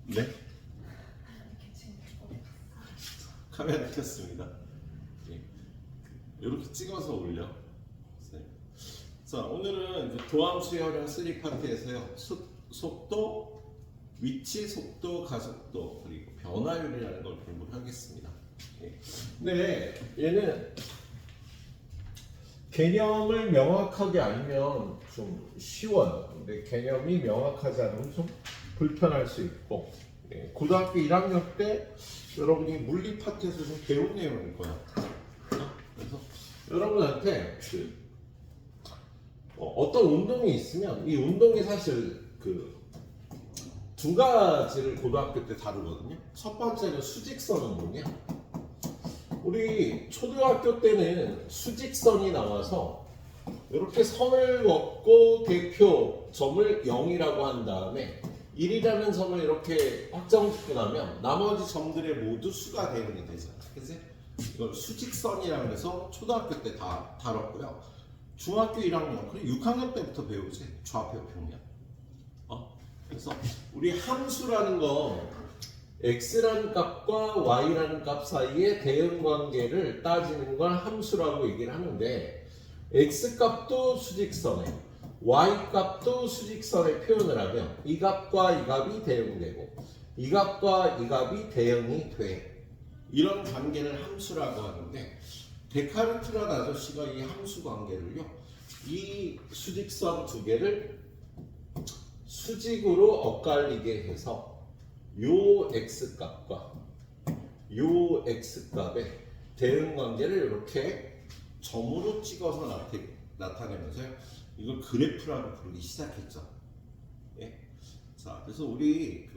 네? 카메라 켰습니다. 예. 이렇게 찍어서 올려. 네. 자, 오늘은 이제 도함수 혈형 3파트에서요. 속도, 위치, 속도, 가속도, 그리고 변화율이라는 걸 공부를 하겠습니다. 예. 근데 얘는 개념을 명확하게 알면 좀 쉬워요. 근데 개념이 명확하지 않으면 좀 불편할 수 있고, 예. 고등학교 1학년 때 여러분이 물리 파트에서 좀 배운 내용일 거야. 그래서 여러분한테 어떤 운동이 있으면 이 운동이 사실 두 가지를 고등학교 때 다루거든요. 첫 번째는 수직선 운동이야. 우리 초등학교 때는 수직선이 나와서 이렇게 선을 긋고 대표 점을 0이라고 한 다음에 1이라는 점을 이렇게 확정짓고 나면 나머지 점들의 모두 수가 대응이 되잖아. 그치? 이걸 수직선이라고 해서 초등학교 때 다 다뤘고요. 중학교 1학년, 그리고 6학년 때부터 배우지. 좌표 평면. 그래서 우리 함수라는 건 x라는 값과 y라는 값 사이의 대응 관계를 따지는 걸 함수라고 얘기를 하는데, x 값도 수직선에 y 값도 수직선에 표현을 하면 이 값과 이 값이 대응되고 이 값과 이 값이 대응이 돼. 이런 관계를 함수라고 하는데, 데카르트라는 아저씨가 이 함수 관계를요, 이 수직선 두 개를 수직으로 엇갈리게 해서 요 x값과 요 x값의 대응 관계를 이렇게 점으로 찍어서 나타내면서요, 이걸 그래프라고 부르기 시작했죠. 예? 자, 그래서 우리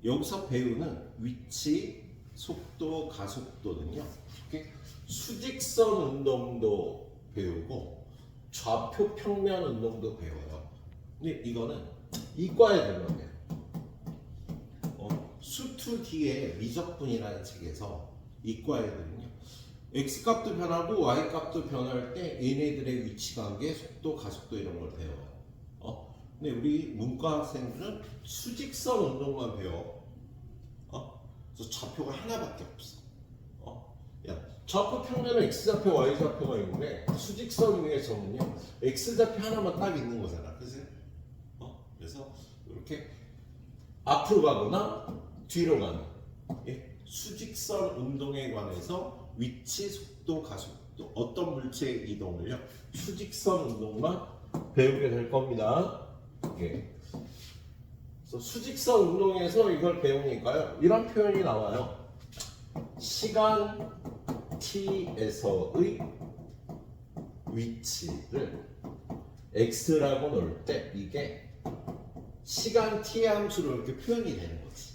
여기서 배우는 위치, 속도, 가속도는요, 이렇게 수직선 운동도 배우고 좌표 평면 운동도 배워요. 근데 이거는 이과에 들어가요. 수투 뒤에 미적분이라는 책에서 이과 애들은요, x값도 변하고 y값도 변할 때 얘네들의 위치 관계, 속도, 가속도 이런 걸 배워요. 근데 우리 문과 학생들은 수직선 운동만 배워. 그래서 좌표가 하나밖에 없어. 야, 좌표 평면은 x좌표, y좌표가 있는데 수직선 위에 점은요, x좌표 하나만 딱 있는 거잖아. 그치? 그래서 이렇게 앞으로 가거나 뒤로 가는, 예? 수직선 운동에 관해서 위치, 속도, 가속도, 어떤 물체의 이동을요, 수직선 운동만 배우게 될 겁니다. 예. 그래서 수직선 운동에서 이걸 배우니까요, 이런 표현이 나와요. 시간 t에서의 위치를 x라고 놓을 때 이게 시간 t의 함수로 이렇게 표현이 되는 거지.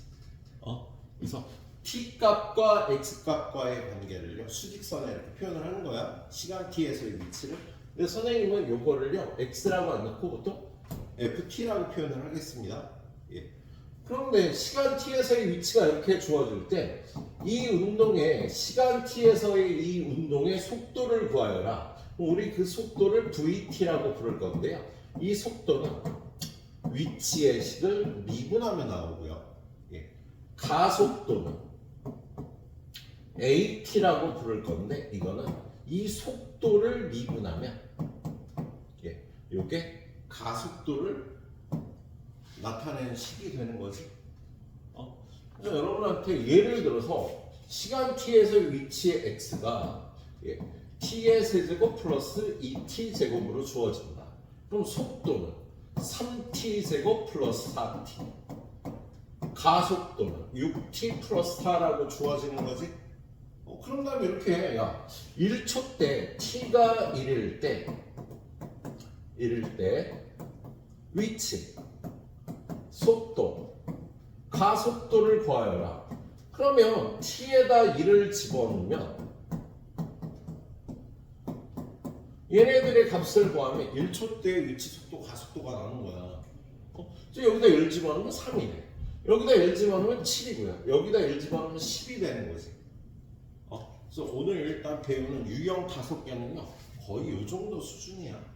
그래서 t 값과 x 값과의 관계를요, 수직선에 이렇게 표현을 하는 거야. 시간 t에서의 위치를. 근데 선생님은 요거를요, x라고 안 넣고 보통 ft라고 표현을 하겠습니다. 예. 그런데 시간 t에서의 위치가 이렇게 주어질 때 이 운동의 시간 t에서의 이 운동의 속도를 구하여라. 우리 그 속도를 vt라고 부를 건데요. 이 속도는 위치의 식을 미분하면 나오고요. 예. 가속도는 at라고 부를 건데, 이거는 이 속도를 미분하면, 예, 이게 가속도를 나타내는 식이 되는 거지. 그래서 여러분한테 예를 들어서 시간 t에서 위치의 x가, 예, t의 세제곱 플러스 2t 제곱으로 주어진다. 그럼 속도는 3t 제곱 플러스 4t, 가속도는 6t 플러스 4라고 주어지는 거지. 그런 다음에 이렇게, 야, 1초 때 t가 1일 때 위치, 속도, 가속도를 구하여라. 그러면 t에다 1을 집어넣으면 얘네들의 값을 구하면 1초 때 위치, 속도, 가속도가 나오는 거야. 여기다 1 집어넣으면 3이네. 여기다 1 집어넣으면 7이고요. 여기다 1 집어넣으면 10이 되는 거지. 그래서 오늘 일단 배우는 유형 5개는요, 거의 이 정도 수준이야.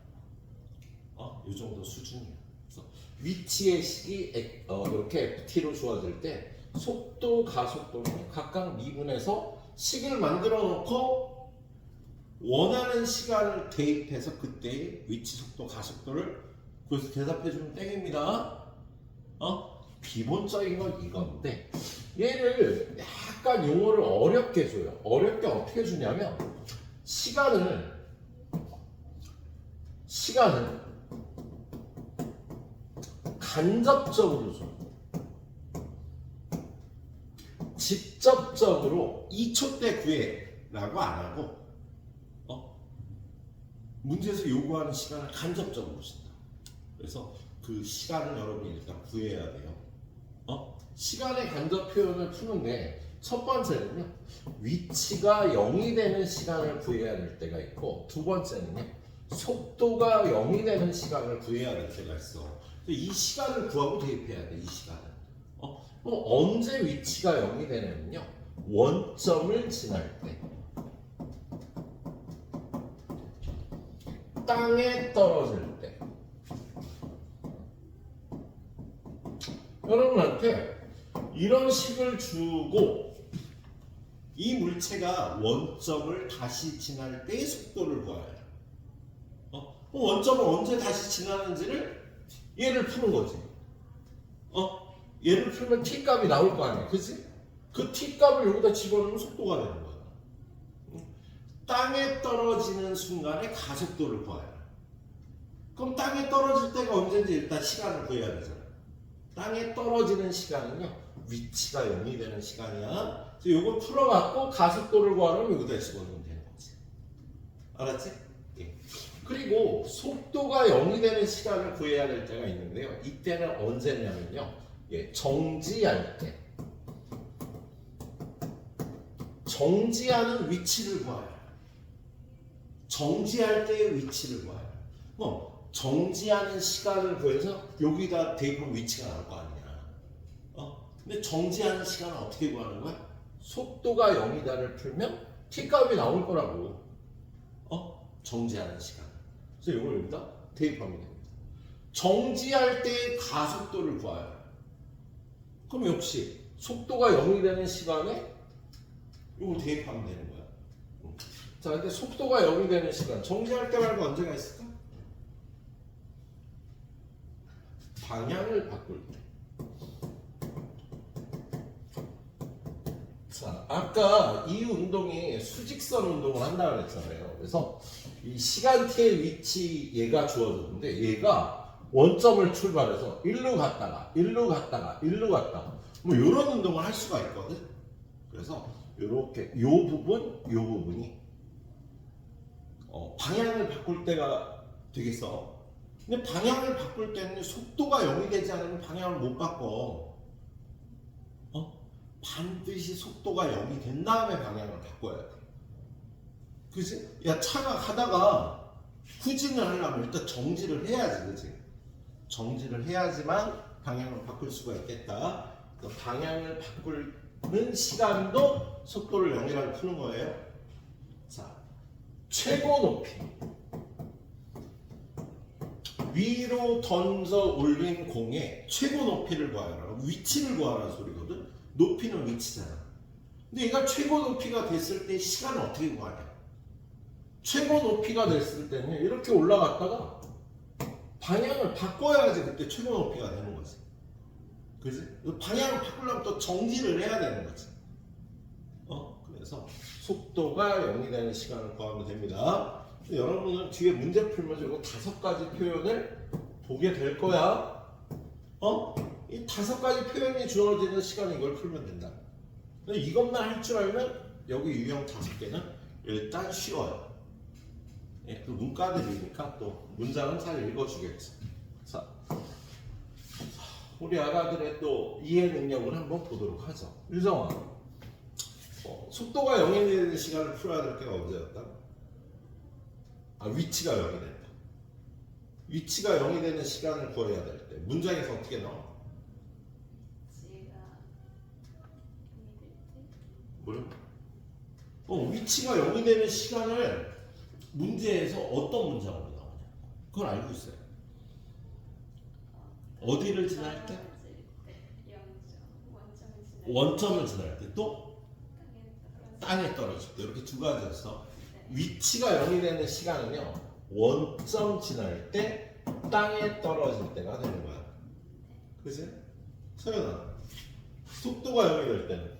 이 정도 수준이야. 그래서 위치의 식이 이렇게 ft로 주어질 때 속도, 가속도를 각각 미분해서 식을 만들어 놓고 원하는 시간을 대입해서 그때의 위치, 속도, 가속도를 그래서 대답해 주면 땡입니다. 기본적인 건 이건데 얘를 약간 용어를 어렵게 줘요. 어렵게 어떻게 주냐면 시간을 간접적으로 줘. 직접적으로 2초 때 구해라고 안 하고 문제에서 요구하는 시간을 간접적으로 준다. 그래서 그 시간을 여러분이 일단 구해야 돼요. 시간의 간접 표현을 푸는데 첫 번째는요. 위치가 0이 되는 시간을 구해야 될 때가 있고 두 번째는요. 속도가 0이 되는 시간을 구해야 될 때가 있어. 이 시간을 구하고 대입해야 돼. 이 시간을. 그럼 언제 위치가 0이 되냐면요. 원점을 지날 때. 땅에 떨어질 때. 여러분한테 이런 식을 주고 이 물체가 원점을 다시 지날 때의 속도를 구하라. 원점을 언제 다시 지나는지를 얘를 푸는 거지. 얘를 풀면 t 값이 나올 거 아니야, 그치? 그 t 값을 여기다 집어넣으면 속도가 되는 거야. 땅에 떨어지는 순간에 가속도를 구하라. 그럼 땅에 떨어질 때가 언제인지 일단 시간을 구해야 되잖아. 땅에 떨어지는 시간은요, 위치가 0이 되는 시간이야. 그래서 이걸 풀어갖고 가속도를 구하려면 여기다 집어넣으면 되는 거지. 알았지? 예. 그리고 속도가 0이 되는 시간을 구해야 될 때가 있는데요. 이때는 언제냐면요. 예, 정지할 때. 정지하는 위치를 구하라. 정지할 때의 위치를 구하라. 정지하는 시간을 구해서 여기다 대입하면 위치가 나올 거 아니야. 근데 정지하는 시간은 어떻게 구하는 거야? 속도가 0이다를 풀면 t 값이 나올 거라고. 정지하는 시간. 그래서 이걸 여기다 대입하면 됩니다. 정지할 때의 가속도를 구하라. 그럼 역시 속도가 0이 되는 시간에 이걸 대입하면 되는 거야. 자, 근데 속도가 0이 되는 시간, 정지할 때 말고 언제가 있을까? 방향을 바꿀 때. 자, 아까 이 운동이 수직선 운동을 한다고 그랬잖아요. 그래서 이 시간티의 위치 얘가 주어졌는데 얘가 원점을 출발해서 일로 갔다가 뭐 이런 운동을 할 수가 있거든. 그래서 이렇게 요 부분이 방향을 바꿀 때가 되겠어. 근데 방향을 바꿀 때는 속도가 0이 되지 않으면 방향을 못 바꿔. 반드시 속도가 0이 된 다음에 방향을 바꿔야 돼. 그치? 야, 차가 가다가 후진을 하려면 일단 정지를 해야지, 그치? 정지를 해야지만 방향을 바꿀 수가 있겠다. 방향을 바꾸는 시간도 속도를 0이라고 푸는 거예요. 자, 최고 높이. 위로 던져 올린 공의 최고 높이를 구하라. 위치를 구하라는 소리거든. 높이는 위치잖아. 근데 얘가 최고 높이가 됐을 때 시간을 어떻게 구하냐? 최고 높이가 됐을 때는 이렇게 올라갔다가 방향을 바꿔야지 그때 최고 높이가 되는 거지. 그지? 방향을 바꾸려면 또 정지를 해야 되는 거지. 그래서 속도가 0이 되는 시간을 구하면 됩니다. 여러분은 뒤에 문제 풀면서 이거 5가지 표현을 보게 될 거야. 이 5가지 표현이 주어지는 시간에 이걸 풀면 된다. 이것만 할 줄 알면 여기 유형 5개는 일단 쉬워요. 예, 또 문과들이니까 또 문장은 잘 읽어주겠지. 자, 우리 아가들의 또 이해 능력을 한번 보도록 하죠. 유정아, 속도가 0이 되는 시간을 풀어야 될 때가 언제였다? 위치가 0이 된다. 위치가 0이 되는 시간을 구해야 될 때 문장에서 어떻게 나와? 뭐요? 위치가 0이 되는 시간을 문제에서 어떤 문장으로 나오냐? 그걸 알고 있어요. 어디를 지날 때? 원점을 지날 때 또 땅에 떨어질 때 이렇게 두 가지였어. 위치가 0이 되는 시간은요 원점 지날 때 땅에 떨어질 때가 되는 거야. 그지? 서연아, 속도가 0이 될 때는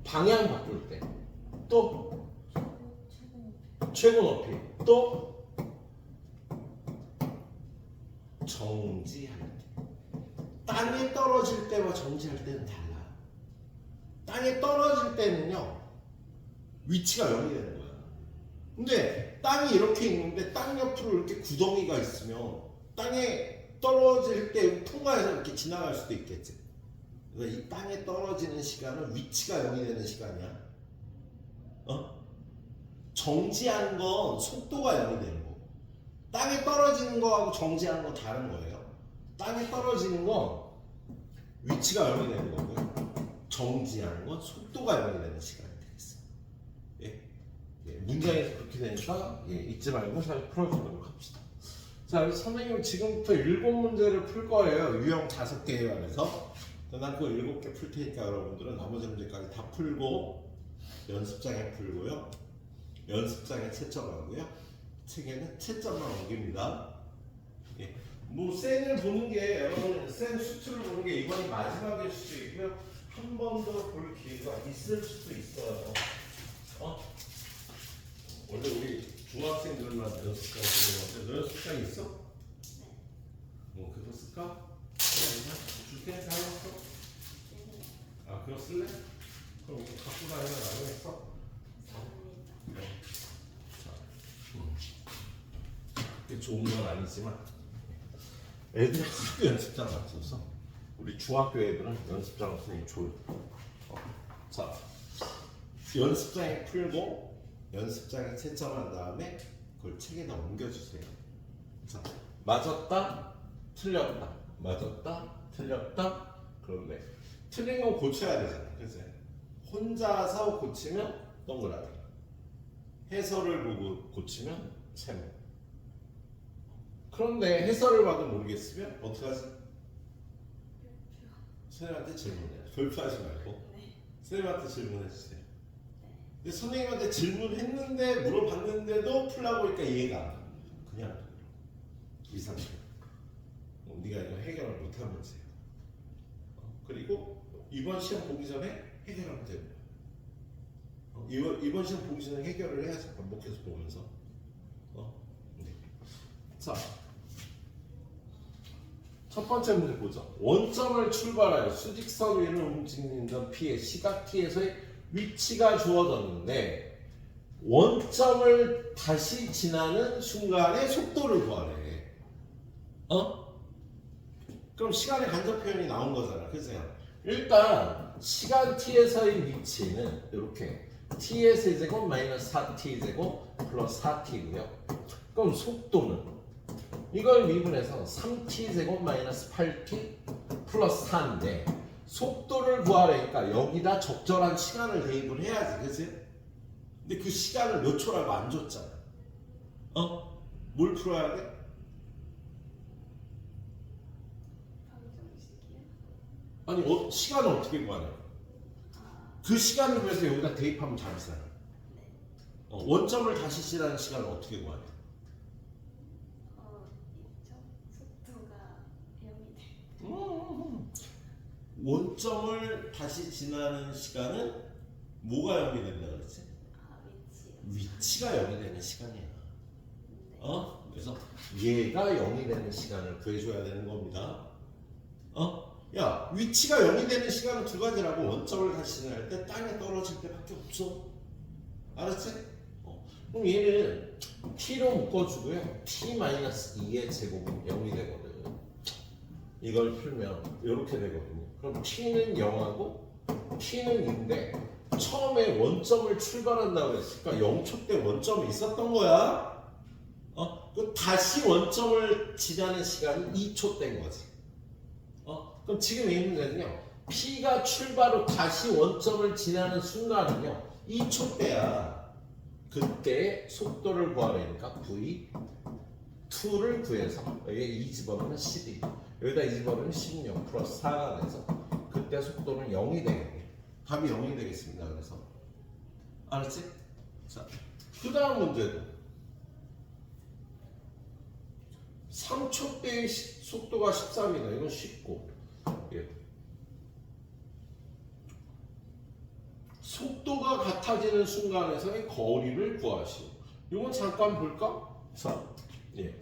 방향 바꿀 때, 또 최고 높이, 또 정지할 때. 땅에 떨어질 때와 정지할 때는 달라. 땅에 떨어질 때는요 위치가 0이 되는 거야. 근데 땅이 이렇게 있는데 땅 옆으로 이렇게 구덩이가 있으면 땅에 떨어질 때 통과해서 이렇게 지나갈 수도 있겠지. 그래서 이 땅에 떨어지는 시간은 위치가 0이 되는 시간이야. 정지한 건 속도가 0이 되는 거고, 땅에 떨어지는 거하고 정지하는 건 다른 거예요. 땅에 떨어지는 건 위치가 0이 되는 거고요. 정지하는 건 속도가 0이 되는 시간이 되겠어요. 문장에서 그렇게 되니까 잊지 말고 잘 풀어주도록 합시다. 자, 그래서 선생님은 지금부터 7문제를 풀 거예요. 유형 5개에 관해서. 난 그거 7개 풀 테니까 여러분들은 나머지 문제까지 다 풀고 연습장에 풀고요. 연습장에 채점하고요. 책에는 채점만 옮깁니다. 뭐 쌤을 보는 게 여러분 쌤 수트를 보는 게 이번이 마지막일 수도 있고요. 한 번 더 볼 기회가 있을 수도 있어요. 원래 우리 중학생들만 연습장 쓰는 건데 너 연습장 있어? 네. 그거 쓸까? 줄 테니까 하나 써. 아, 그거 쓸래? 그럼 이거 갖고 다니면 안 되겠어? 네. 자, 그게 좋은 건 아니지만 애들이 학교 연습장 같아서 우리 중학교 애들은 연습장 선생님 줘요. 자, 연습장에 풀고 연습장에 채점한 다음에 그걸 책에다 옮겨주세요. 자, 맞았다, 틀렸다, 맞았다, 틀렸다. 그런데 틀린 건 고쳐야 되잖아, 그치? 혼자서 고치면 동그라미, 해설을 보고 고치면 세모. 그런데 해설을 봐도 모르겠으면 어떻게 하지? 선생님한테 질문해요. 돌파하지 말고 선생님한테 질문해 주세요. 근데 선생님한테 질문했는데 물어봤는데도 풀라고 하니까 이해가 안 가. 그냥 이 상태. 네가 이거 해결을 못한 문제야. 그리고 이번 시험 보기 전에 해결하면 돼요. 이번 시험 보기 전에 해결을 해야지. 반복해서 보면서. 네. 자, 첫 번째 문제 보죠. 원점을 출발하여 수직선 위를 움직이는 P의 시각 T에서의 위치가 주어졌는데 원점을 다시 지나는 순간의 속도를 구하래. 그럼 시간의 간접 표현이 나온 거잖아. 그죠? 일단 시간 t에서의 위치는 이렇게 t의 세제곱 마이너스 4t 제곱 플러스 4t고요. 그럼 속도는 이걸 미분해서 3t 제곱 마이너스 8t 플러스 4인데 속도를 구하려니까 여기다 적절한 시간을 대입을 해야지, 그치? 근데 그 시간을 몇 초라고 안 줬잖아. 뭘 풀어야 돼? 아니, 시간을 어떻게 구하냐? 그 시간을 위해서 여기다 대입하면 답이잖아. 원점을 다시 지나는 시간을 어떻게 구하냐? 속도가 0이 돼. 원점을 다시 지나는 시간은 뭐가 0이 된다 그랬지? 위치가 0이 되는 시간이야. 그래서 얘가 0이 되는 시간을 구해줘야 되는 겁니다. 야, 위치가 0이 되는 시간은 두 가지라고. 원점을 다시 지날 때 땅에 떨어질 때밖에 없어. 알았지? 그럼 얘는 t로 묶어주고요. t-2의 제곱은 0이 되거든. 이걸 풀면 이렇게 되거든요. 그럼 t는 0하고 t는 2인데 처음에 원점을 출발한다고 했으니까 0초 때 원점이 있었던 거야. 그 다시 원점을 지나는 시간이 2초 때인 거지. 그럼 지금 이 문제는요, P가 출발 후 다시 원점을 지나는 순간은요 2초 때야. 그때 속도를 구하려니까 V2를 구해서 여기에 2 집어넣으면 12, 여기다 2 집어넣으면 16 플러스 4가 돼서 그때 속도는 0이 되겠네. 답이 0이 되겠습니다. 그래서 알았지? 자, 그 다음 문제도 3초대의 속도가 13이다. 이건 쉽고, 예. 속도가 같아지는 순간에서의 거리를 구하시오. 이건 잠깐 볼까? 자, 예.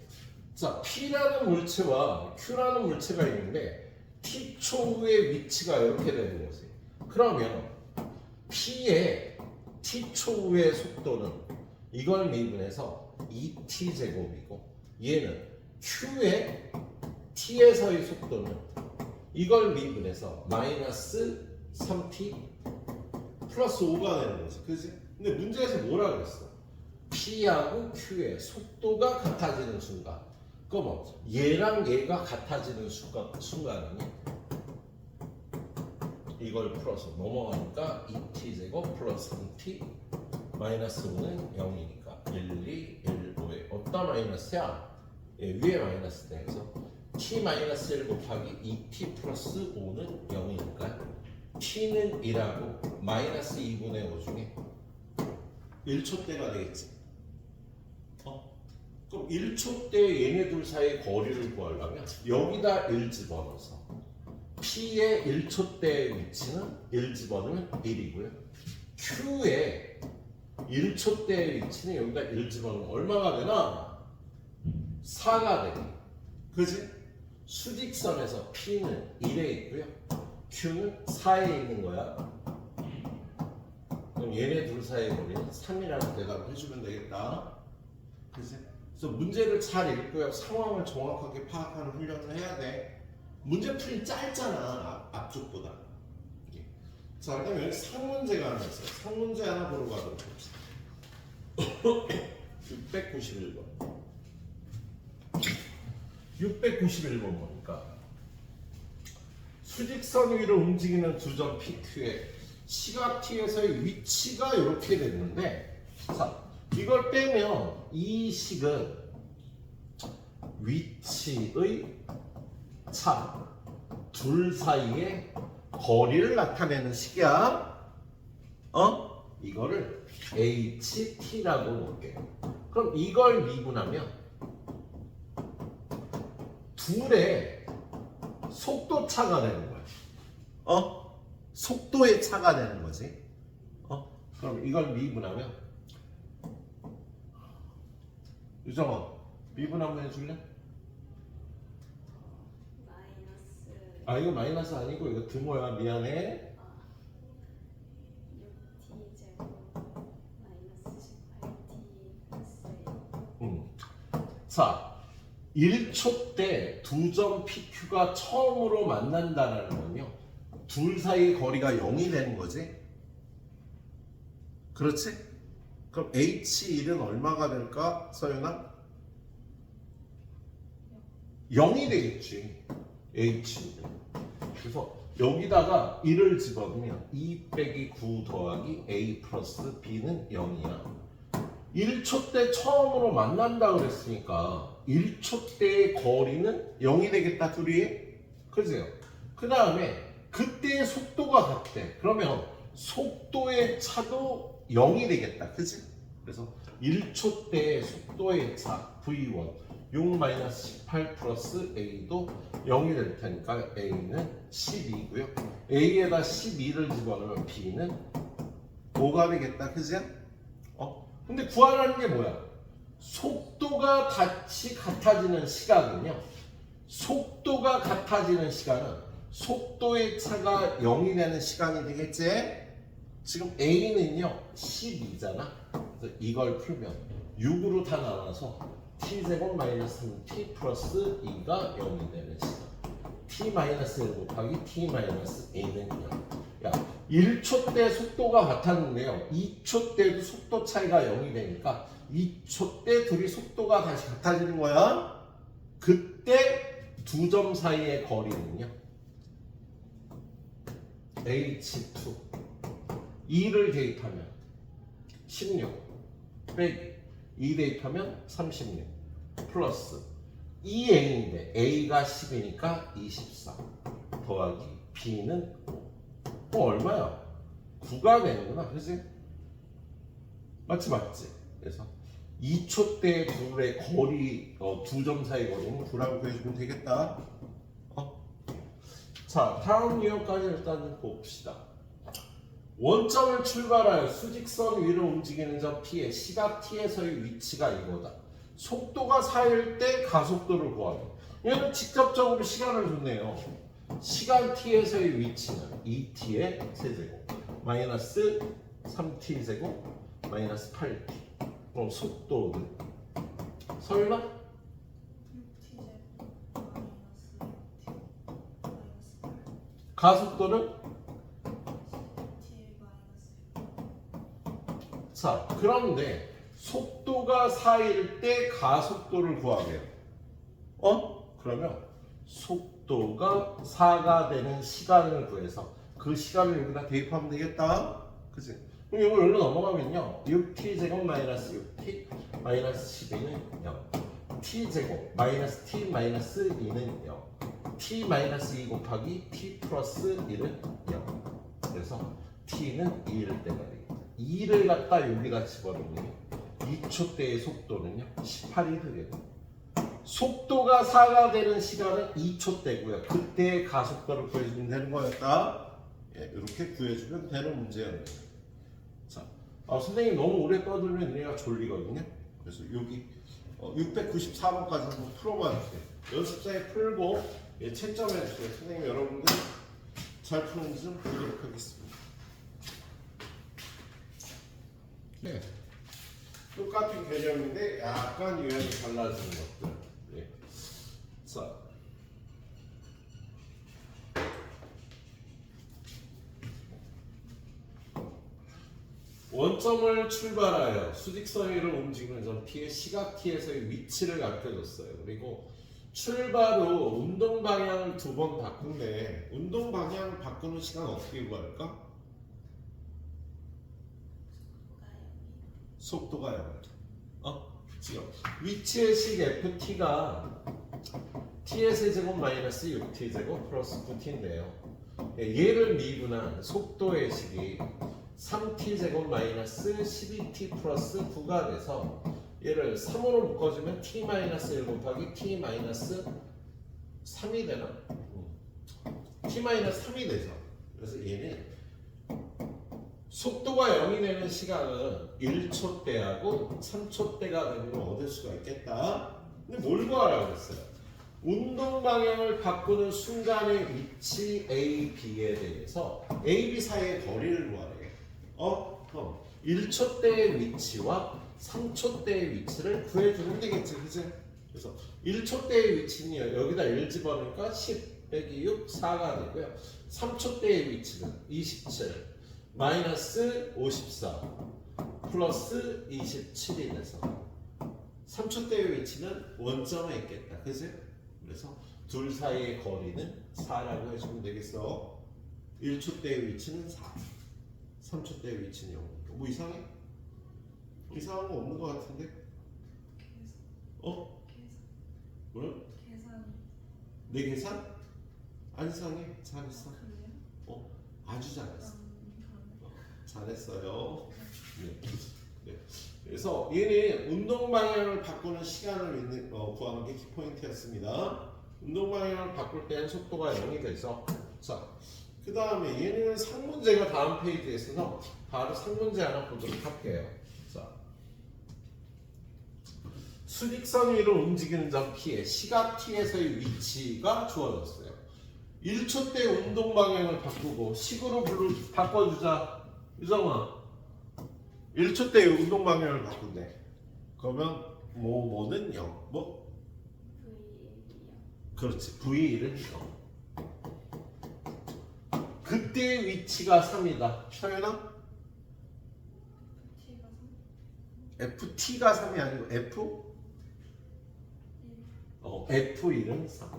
자, P라는 물체와 Q라는 물체가 있는데 T초 후의 위치가 이렇게 되는 거지. 그러면 P의 T초 후의 속도는 이걸 미분해서 2T 제곱이고, 얘는 Q의 T에서의 속도는 이걸 미분해서 마이너스 3T 플러스 5가 되는 거지. 그지? 근데 문제에서 뭐라 그랬어? P하고 Q의 속도가 같아지는 순간. 그럼 얘랑 얘가 같아지는 순간은요? 이걸 풀어서 넘어가니까 2t 제곱 플러스 3t 마이너스 5는 0이니까 1, 2, 1, 5에 어디다 마이너스야? 예, 위에 마이너스 돼서 t 마이너스 1 곱하기 2t 플러스 5는 0이니까 t는 1하고 마이너스 2분의 5 중에 1초대가 되겠지. 그럼 1초 때 얘네 둘 사이의 거리를 구하려면 여기다 1 집어넣어서 P의 1초 때 위치는 1 집어넣으면 1이고요. Q의 1초 때 위치는 여기다 1 집어넣으면 얼마가 되나? 4가 되네. 그지? 수직선에서 P는 1에 있고요. Q는 4에 있는 거야. 그럼 얘네 둘 사이의 거리는 3이라고 대답을 해주면 되겠다. 그지? 그래서 문제를 잘 읽고요. 상황을 정확하게 파악하는 훈련을 해야 돼. 문제 풀이 짧잖아. 앞쪽보다. 자, 그럼 여기 상문제가 하나 있어요. 상문제 하나 보러 가도록 합시다. 691번. 691번 보니까 수직선 위로 움직이는 두 점 PQ의 시각 T에서의 위치가 이렇게 됐는데, 자, 이걸 빼면 이 식은 위치의 차, 둘 사이의 거리를 나타내는 식이야. 이거를 HT라고 놓을게요. 그럼 이걸 미분하면 둘의 속도 차가 되는 거야. 속도의 차가 되는 거지. 그럼 이걸 미분하면 유정아, 미분 한번 해줄래? 마이너스 아, 이거 마이너스 아니고 이거 등호야. 미안해. 6t 제곱 마이너스 18t 플러스 1. 자, 1초 때 두 점 PQ가 처음으로 만난다는 건요, 둘 사이의 거리가 0이 되는 거지. 그렇지? 그럼 H1은 얼마가 될까? 서윤아? 0이 되겠지. H1은. 그래서 여기다가 1을 집어넣으면 2 빼기 9 더하기 A 플러스 B는 0이야. 1초 때 처음으로 만난다 그랬으니까 1초 때의 거리는 0이 되겠다, 둘이. 그죠? 그 다음에 그때의 속도가 같대. 그러면 속도의 차도 0이 되겠다. 그치? 그래서 1초 때의 속도의 차 V1 6-18 플러스 A도 0이 될 테니까 A는 12고요. A에다 12를 집어넣으면 B는 5가 되겠다. 그치? 근데 구하라는 게 뭐야? 속도가 같아지는 시각은요, 속도가 같아지는 시간은 속도의 차가 0이 되는 시간이 되겠지? 지금 A는요 12잖아. 그래서 이걸 풀면 6으로 다 나눠서 T제곱 마이너스 T 플러스 2가 0이 되는 시간. T 마이너스 1 곱하기 T 마이너스 A는 0. 야, 1초 때 속도가 같았는데요, 2초 때도 속도 차이가 0이 되니까 2초 때 둘이 속도가 다시 같아지는 거야. 그때 두 점 사이의 거리는요, H2 2를 대입하면 16 빼기 2 대입하면 36 플러스 2A인데 A가 10이니까 24 더하기 B는 5. 얼마야? 9가 되는구나. 그치? 맞지? 그래서 2초대 둘의 거리, 두 점 사이 거리는 9라고 구해주면 되겠다. 자, 다음 유형까지 일단 봅시다. 원점을 출발하여 수직선 위로 움직이는 점 P의 시각 T에서의 위치가 이거다. 속도가 4일 때 가속도를 구하래. 얘는 직접적으로 시간을 줬네요. 시간 T에서의 위치는 2T의 세제곱 마이너스 3T 제곱 마이너스 8T. 그럼 속도는 설마? 6t 제곱 마이너스 6t 마이너스 8 가속도는? t 마이너스 자, 그런데 속도가 4일 때 가속도를 구하래요. 그러면 속도가 4가 되는 시간을 구해서 그 시간을 여기다 대입하면 되겠다. 그치? 그럼 이거 여기로 넘어가면요. 6t 제곱 마이너스 6t 마이너스 12는 0. t 제곱 마이너스 t 마이너스 2는 0. t 마이너스 2 곱하기 t 플러스 1은 0. 그래서 t는 2일 때가 되겠다. 2를 갖다 여기다 집어넣으면 2초대의 속도는요 18이 되겠다. 속도가 4가 되는 시간은 2초대고요. 그때의 가속도를 구해주면 되는 거였다. 예, 이렇게 구해주면 되는 문제였네요. 자, 선생님 너무 오래 떠들면 얘가 졸리거든요. 그래서 여기 694번까지 한번 풀어봐 주세요. 연습장에 풀고 채점해 주세요. 선생님 여러분들 잘 푸는지 좀 보도록 하겠습니다. 네. 똑같은 개념인데 약간 유형이 달라지는 것들. 네. 자, 원점을 출발하여 수직선 위로 움직이는 점 P의 시각 T에서의 위치를 가르쳐줬어요. 그리고 출발 후 운동 방향을 2번 바꾼데 운동 방향을 바꾸는 시간 어떻게 구할까? 속도가 0. 지금 위치의 식 FT가 T의 세제곱 마이너스 6T 제곱 플러스 9T인데요. 얘를 미분한 속도의 식이 3T 제곱 마이너스 12T 플러스 9가 돼서 얘를 3으로 묶어주면 T 마이너스 1 곱하기 T 마이너스 3이 되나? T 마이너스 3이 되죠. 그래서 얘는 속도가 0이 되는 시간은 1초대하고 3초대가 되는 걸 얻을 수가 있겠다. 근데 뭘 구하라고 했어요? 운동 방향을 바꾸는 순간의 위치 A, B에 대해서 A, B 사이의 거리를 구하래요. 1초대의 위치와 3초대의 위치를 구해주면 되겠지, 그치? 그래서 1초대의 위치는 여기다 1 집어넣으니까 10 빼기 6, 4가 되고요. 3초대의 위치는 27 마이너스 54 플러스 27이 돼서 3초대의 위치는 원점에 있겠다, 그치? 그래서 둘 사이의 거리는 4라고 해주면 되겠어. 1초대의 위치는 4, 3초대의 위치는 0. 뭐 이상해? 이상한 거 없는 거 같은데? 뭐야? 계산 내 계산? 안 이상해. 잘했어. 그래요? 아주 잘했어. 그러네. 잘했어요. 네. 그래서 얘는 운동 방향을 바꾸는 시간을 구하는 게 키포인트였습니다. 운동 방향을 바꿀 때는 속도가 0이 돼서 자, 그 다음에 얘는 상문제가 다음 페이지에 있어서 바로 상문제 하나 보도록 할게요. 자, 수직선 위로 움직이는 점 P의 시각 T에서의 위치가 주어졌어요. 1초 때 운동 방향을 바꾸고 식으로 바꿔주자. 유정아, 1초 때 운동 방향을 바꾼대. 그러면 뭐는 0. 뭐? V0 그렇지. V1은 0. 그때의 위치가 3이다. 서연아? T가 3 FT가 3이 아니고 F1은 3.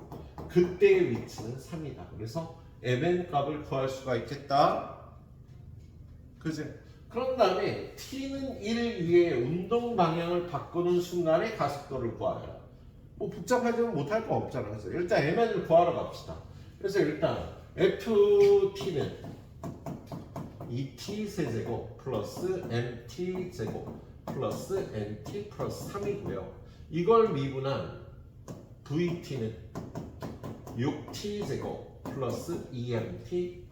그때의 위치는 3이다. 그래서 MN 값을 구할 수가 있겠다. 그지? 그런 다음에 T는 1 위에 운동 방향을 바꾸는 순간에 가속도를 구하라. 뭐 복잡하지만 못할 거 없잖아. 그래서 일단 MN을 구하러 갑시다. 그래서 일단 FT는 2t 세제곱 플러스 mt 제곱 플러스 nt 플러스 3이고요. 이걸 미분한 VT는 6t 제곱 플러스 2mt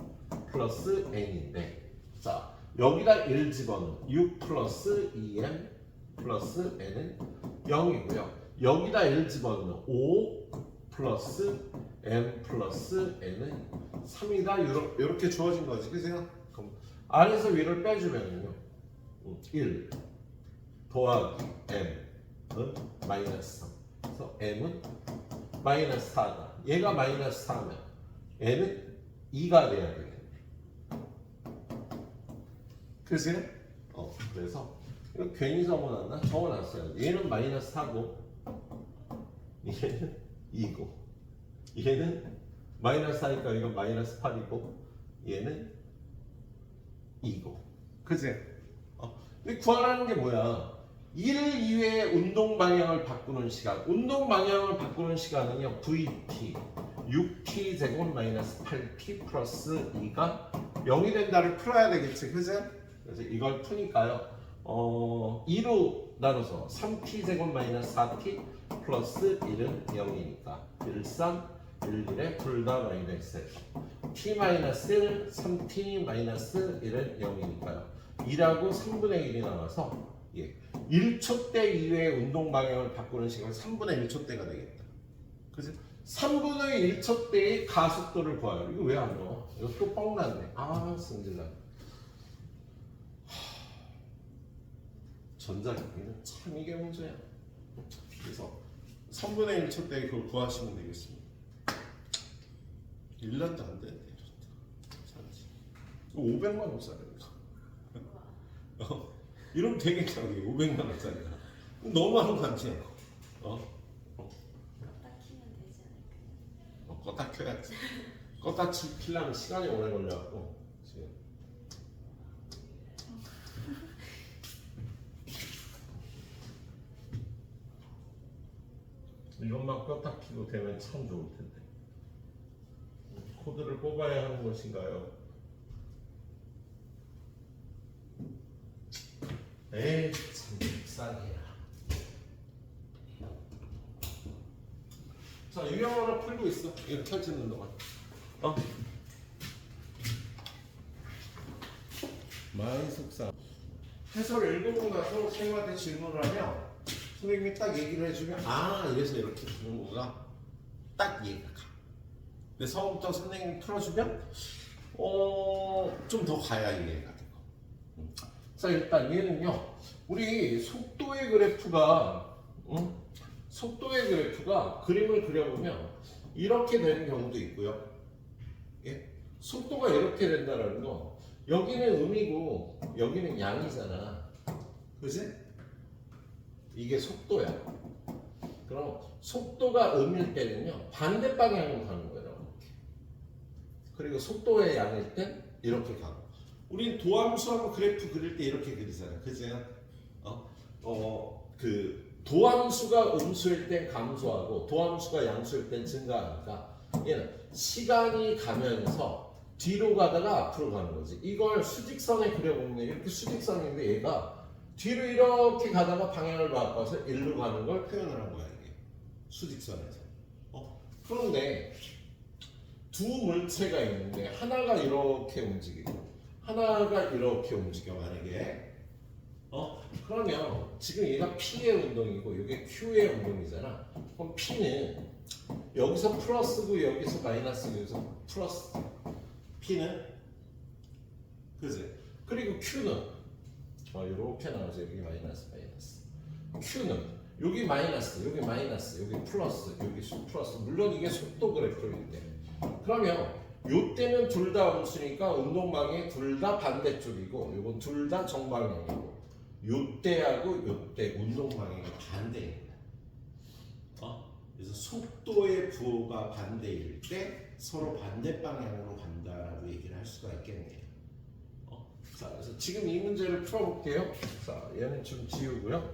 플러스 n인데, 자 여기다 1 집어넣으면 6 플러스 2m 플러스 n은 0이고요. 여기다 1 집어넣으면 5 플러스 m 플러스 n은 3이다. 이렇게 주어진 거지, 그죠? 그럼 아래에서 위를 빼주면요 1 더하기 m은 마이너스 3. 그래서 m은 마이너스 4다. 얘가 마이너스 4면 n은 2가 돼야 되겠네. 그지? 그래서 이거 괜히 적어놨나? 적어놨어요. 얘는 마이너스 4고 얘는 2고 얘는 마이너스 4니까 이건 마이너스 8이고 얘는 2고. 그지? 근데 구하라는 게 뭐야? 1 2의 운동 방향을 바꾸는 시간. 운동 방향을 바꾸는 시간은요 VT 6t 제곱 마이너스 8t 플러스 2가 0이 된다를 풀어야 되겠지, 그지? 그래서 이걸 푸니까요 2로 나눠서 3t 제곱 마이너스 4t 플러스 1은 0이니까 1, 3, 1, 1에 둘 다 마이너스 t 마이너스 1, 3t 마이너스 1은 0이니까요 2라고 3분의 1이 나와서 1초 대 이외의 운동 방향을 바꾸는 시간 3분의 1초 대가 되겠다. 그지? 3분의 1초 대의 가속도를 구해요. 이거 왜 안 넣어? 이거 또 뻥났네. 아, 승질나. 전자기기는 참 이게 문제야. 그래서 3분의 1초 대 그걸 구하시면 되겠습니다. 1년도 안 되는데. 500만 원짜리니까. 이러면 되겠죠. 500만 원짜리가. 너무 많은 거 아니야? 딱 키면 되지 않을까요? 껐다 켜야지. 껐다 키려면 시간이 오래 걸려갖고 지금. 이것만 껐다 키고 되면 참 좋을 텐데. 코드를 뽑아야 하는 것인가요? 에이 참 불쌍해요. 자, 유형어를 풀고 있어. 이거 켜지는 동안. 마이 속상. 해설 읽어보고 나서 선생님한테 질문을 하면 선생님이 딱 얘기를 해주면 이래서 이렇게 주는 거가 딱 이해가 가. 근데 처음부터 선생님이 풀어주면 좀 더 가야 이해가 되고. 자, 일단 얘는요. 우리 속도의 그래프가 속도의 그래프가 그림을 그려보면 이렇게 되는 경우도 있고요. 속도가 이렇게 된다는 거, 여기는 음이고 여기는 양이잖아. 그지? 이게 속도야. 그럼 속도가 음일 때는요 반대 방향으로 가는 거예요. 이렇게. 그리고 속도의 양일 땐 이렇게 가고. 우린 도함수하고 그래프 그릴 때 이렇게 그리잖아. 그지? 그 도함수가 음수일 땐 감소하고 도함수가 양수일 땐 증가하니까 얘는 시간이 가면서 뒤로 가다가 앞으로 가는 거지. 이걸 수직선에 그려보면 이렇게 수직선인데 얘가 뒤로 이렇게 가다가 방향을 바꿔서 일로 가는 걸 표현을 한 거야, 이게. 수직선에서. 그런데 두 물체가 있는데 하나가 이렇게 움직이고 하나가 이렇게 움직여, 만약에. 그러면 지금 얘가 P의 운동이고 이게 Q의 운동이잖아. 그럼 P는 여기서 플러스고 여기서 마이너스고 여기서 플러스. P는 그지? 그리고 Q는 이렇게 나오죠. 여기 마이너스. Q는 여기 마이너스, 여기 마이너스, 여기 플러스, 여기 플러스. 물론 이게 속도 그래프인데. 그러면 요 때는 둘 다 음수니까 운동방향이 둘 다 반대쪽이고 요건 둘 다 정방향이고 요 때하고 요 때 운동방향이 반대입니다. 그래서 속도의 부호가 반대일 때 서로 반대 방향으로 간다라고 얘기를 할 수가 있겠네요. 자, 그래서 지금 이 문제를 풀어볼게요. 자, 얘는 좀 지우고요.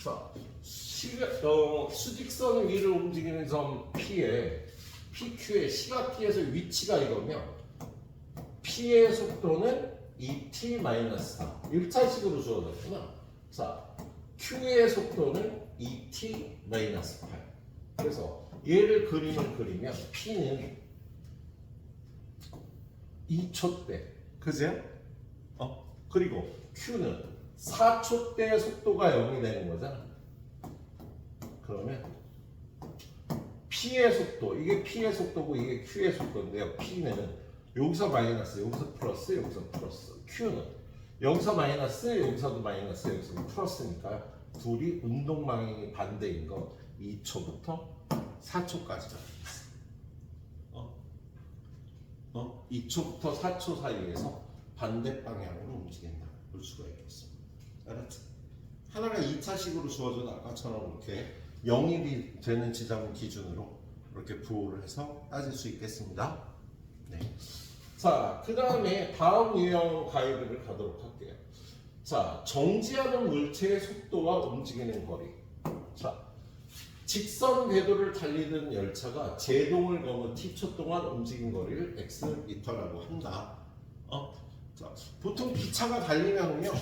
자, 수직선 위를 움직이는 점 P에 PQ의 시각 T에서 위치가 이거면 P의 속도는 2t-4 1차식으로 주어졌구나. 자, Q의 속도는 2t-8 그래서 얘를 그림을 그리면 P는 2초대 그지? 그리고 Q는 4초대 속도가 0이 되는 거잖아. 그러면 P의 속도, 이게 P의 속도고 이게 Q의 속도인데요. P는 여기서 마이너스, 여기서 플러스, 여기서 플러스. Q는 여기서 마이너스, 여기서도 마이너스, 여기서도 플러스니까요. 둘이 운동 방향이 반대인 건 2초부터 4초까지가 되겠어. 2초부터 4초 사이에서 반대 방향으로 움직인다. 볼 수가 있겠습니다. 알았지? 하나가 2차식으로 주어져도 아까처럼 이렇게 0일이 되는 지점을 기준으로 이렇게 부호를 해서 따질 수 있겠습니다. 네. 자, 그 다음에 다음 유형 가이드를 가도록 할게요. 자, 정지하는 물체의 속도와 움직이는 거리. 자, 직선 궤도를 달리던 열차가 제동을 거는 t초 동안 움직인 거리를 xm라고 한다. 자, 보통 기차가 달리면요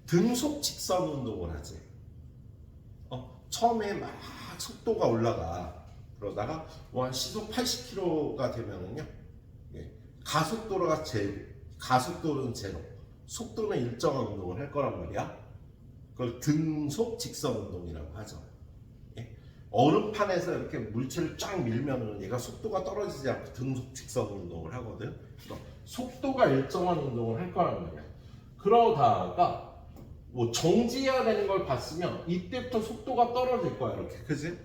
등속 직선 운동을 하지. 처음에 막 속도가 올라가. 그러다가 한 시속 80km가 되면은요, 가속도로가 가속도로는 제로, 속도는 일정한 운동을 할 거란 말이야. 그걸 등속 직선 운동이라고 하죠. 얼음판에서 이렇게 물체를 쫙 밀면은 얘가 속도가 떨어지지 않고 등속 직선 운동을 하거든. 속도가 일정한 운동을 할 거란 말이야. 그러다가 뭐 정지해야 되는 걸 봤으면 이때부터 속도가 떨어질 거야, 이렇게. 그지?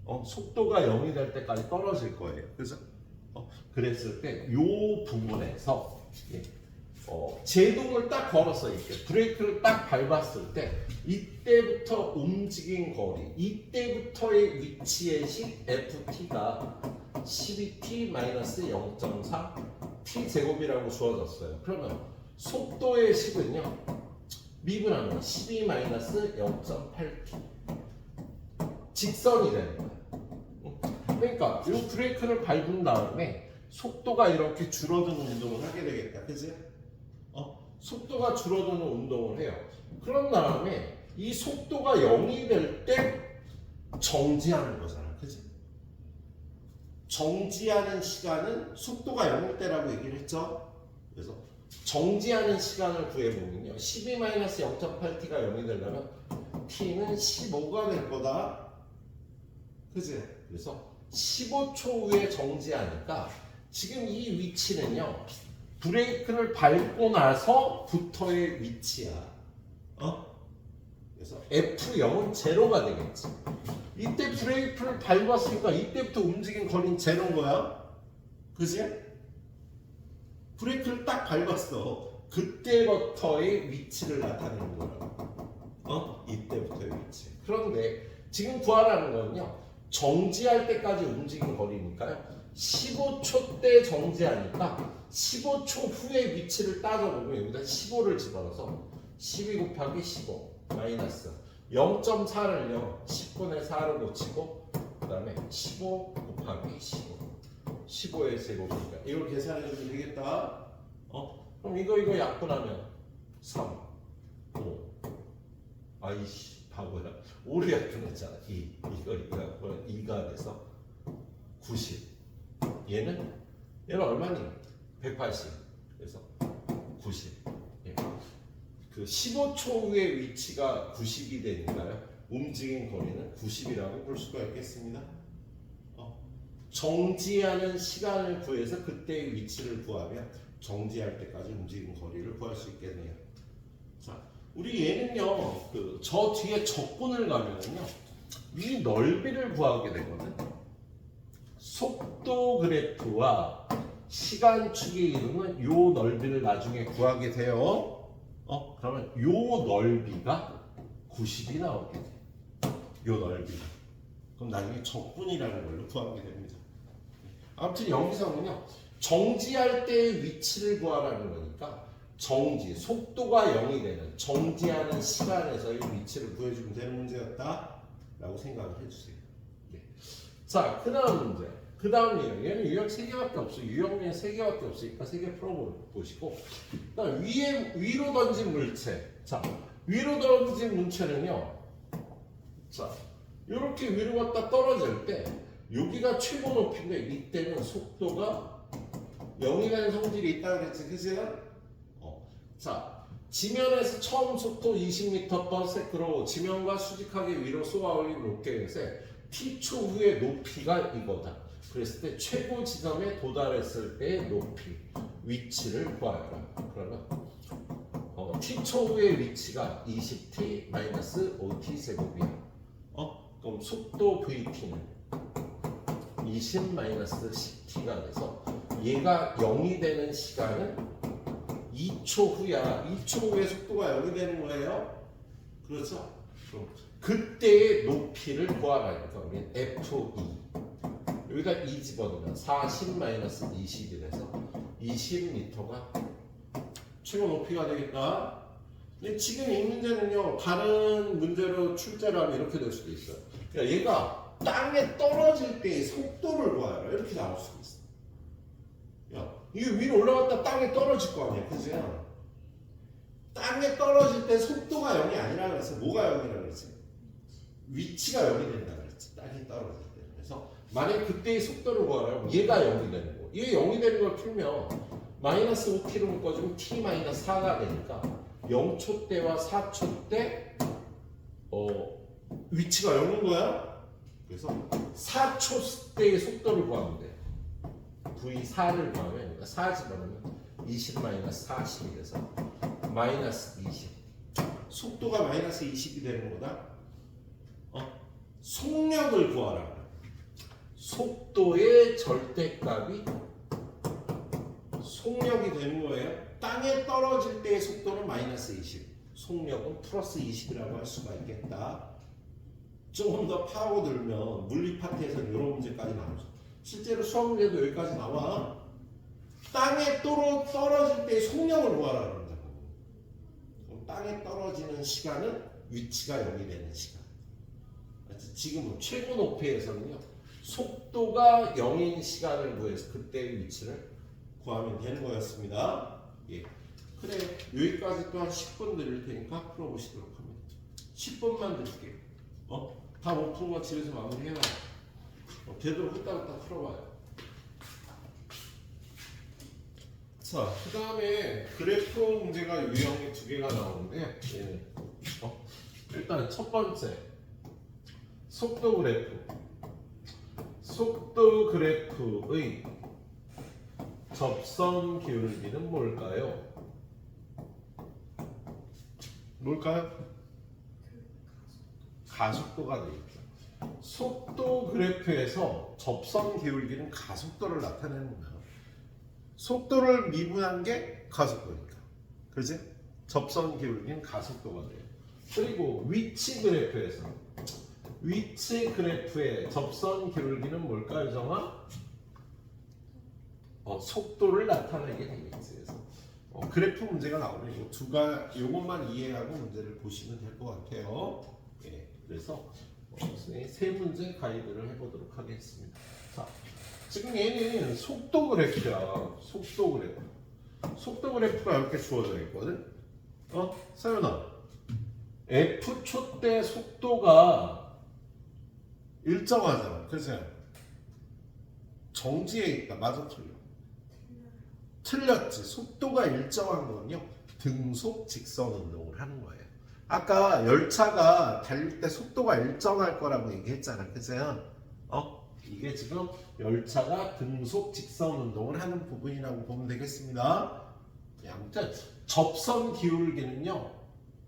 속도가 0이 될 때까지 떨어질 거예요. 그죠? 그랬을 때 요 부분에서 제동을 딱 걸었어. 이렇게 브레이크를 딱 밟았을 때 이때부터 움직인 거리, 이때부터의 위치의 식 FT가 12t-0.4 t 제곱이라고 주어졌어요. 그러면 속도의 식은요, 미분하면 12-0.8t 직선이 되는 거예요. 그러니까 이 브레이크를 밟은 다음에 속도가 이렇게 줄어드는 운동을 하게 되겠다. 그지? 속도가 줄어드는 운동을 해요. 그런 다음에 이 속도가 0이 될 때 정지하는 거잖아. 그지? 정지하는 시간은 속도가 0일 때라고 얘기를 했죠. 그래서 정지하는 시간을 구해보면요, 12-0.8t가 0이 되려면 t는 15가 될 거다. 그지? 그래서 15초 후에 정지하니까 지금 이 위치는요, 브레이크를 밟고 나서부터의 위치야. 그래서 F0은 제로가 되겠지. 이때 브레이크를 밟았으니까 이때부터 움직인 거리는 제로인 거야. 그지? 브레이크를 딱 밟았어. 그때부터의 위치를 나타내는 거야. 이때부터의 위치. 그런데 지금 구하라는 거는요, 정지할 때까지 움직인 거리니까요, 15초 때 정지하니까 15초 후의 위치를 따져보면 여기다 15를 집어넣어서 12 곱하기 15 마이너스 0.4를요 10분의 4로 놓치고 그 다음에 15 곱하기 15 15의 제곱이니까 이걸 계산해주면 되겠다. 그럼 이거 약분하면 3 5 아이씨 바보야. 5를 약분했잖아. 2 이거 약분하면 2가 돼서 90. 얘는 얼마니? 180. 그래서 90. 그 15초 후의 위치가 90이 되니까요, 움직인 거리는 90이라고 볼 수가 있겠습니다. 정지하는 시간을 구해서 그때의 위치를 구하면 정지할 때까지 움직인 거리를 구할 수 있겠네요. 자, 우리 얘는요, 저 뒤에 적분을 가면은요, 이 넓이를 구하게 되거든. 속도 그래프와 시간축이 이루는 요 넓이를 나중에 구하게 돼요. 그러면 요 넓이가 90이 나오게 돼. 요 넓이가. 그럼 나중에 적분이라는 걸로 구하게 됩니다. 아무튼 여기서는요, 정지할 때의 위치를 구하라는 거니까 정지, 속도가 0이 되는 정지하는 시간에서의 위치를 구해주면 되는 문제였다 라고 생각을 해주세요. 네. 자, 그 다음 문제. 그 다음 유형. 얘는 유형 3개밖에 없어. 유형이 3개밖에 없으니까 3개 풀어보시고. 그 다음 위로 던진 물체. 자, 위로 던진 물체는요. 자, 이렇게 위로 갔다 떨어질 때 여기가 최고 높이인데 이때는 속도가 0이 되는 성질이 있다 그랬지, 그죠? 자, 지면에서 처음 속도 20m/s로 지면과 수직하게 위로 쏘아올린 로켓의 t초 후의 높이가 이거다. 그랬을 때 최고 지점에 도달했을 때의 높이, 위치를 구하여라. 그러면 t초 후의 위치가 20t-5t 제곱이야. 그럼 속도 vt는 20-10t가 돼서 얘가 0이 되는 시간은 2초 후야. 2초 후에 속도가 0이 되는 거예요. 그렇죠? 그럼 그때의 높이를 구하라니까 우리는 F2. 여기다 2 집어넣으면 40-20이 돼서 20m가 최고 높이가 되겠다. 근데 지금 이 문제는요, 다른 문제로 출제를 하면 이렇게 될 수도 있어요. 그러니까 얘가 땅에 떨어질 때의 속도를 구하라. 이렇게 나올 수도 있어. 야, 이게 위로 올라갔다 땅에 떨어질 거 아니야, 그지? 땅에 떨어질 때 속도가 0이 아니라 그랬어. 뭐가 0이라 그랬지? 위치가 0이 된다 그랬지. 땅에 떨어질 때. 그래서 만약 그때의 속도를 구하라면 얘가 0이 되는 거. 얘 0이 되는 걸 풀면 마이너스 5t로 묶어주면 t-4가 되니까 0초 때와 4초 때 위치가 0인 거야. 그래서 4초 때의 속도를 구하면 돼. V4를 구하면, 그러니까 4 집어넣으면 20-40이 돼서 마이너스 20. 속도가 마이너스 20이 되는 거다. 속력을 구하라. 속도의 절대값이 속력이 되는 거예요. 땅에 떨어질 때의 속도는 마이너스 20. 속력은 플러스 20이라고 할 수가 있겠다. 조금 더 파고들면 물리 파트에서는 이런 문제까지 나오죠. 실제로 수학 문제도 여기까지 나와. 땅에 떨어질 때의 속력을 구하라 그런다고. 그럼 땅에 떨어지는 시간은 위치가 0이 되는 시간. 지금 최고 높이에서는요, 속도가 0인 시간을 구해서 그때의 위치를 구하면 되는 거였습니다. 예. 그래, 여기까지 또 한 10분 드릴 테니까 풀어보시도록 합니다. 10분만 드릴게요. 다 못 푼 거 집에서 마무리해놔요. 되도록 후딱후딱 풀어봐요. 자, 그 다음에 그래프 문제가 유형이 2개가 나오는데, 얘는 일단 첫 번째 속도 그래프. 속도 그래프의 접선 기울기는 뭘까요? 뭘까요? 가속도가 되겠죠. 속도 그래프에서 접선 기울기는 가속도를 나타내는 거예요. 속도를 미분한 게 가속도니까. 그지? 접선 기울기는 가속도가 돼요. 그리고 위치 그래프의 접선 기울기는 뭘까요, 정아? 속도를 나타내게 되겠지. 그래서 그래프 문제가 나오면 요것만 이해하고 문제를 보시면 될 것 같아요. 예, 그래서 세 문제 가이드를 해보도록 하겠습니다. 자, 지금 얘는 속도 그래프야. 속도 그래프가 이렇게 주어져 있거든. 서윤아, F초 때 속도가 일정하잖아. 그래서 정지에 있다. 맞아, 틀려? 틀렸지. 속도가 일정한 건요, 등속 직선 운동을 하는 거예요. 아까 열차가 달릴 때 속도가 일정할 거라고 얘기했잖아. 그죠? 이게 지금 열차가 등속 직선 운동을 하는 부분이라고 보면 되겠습니다. 아무튼 접선 기울기는요,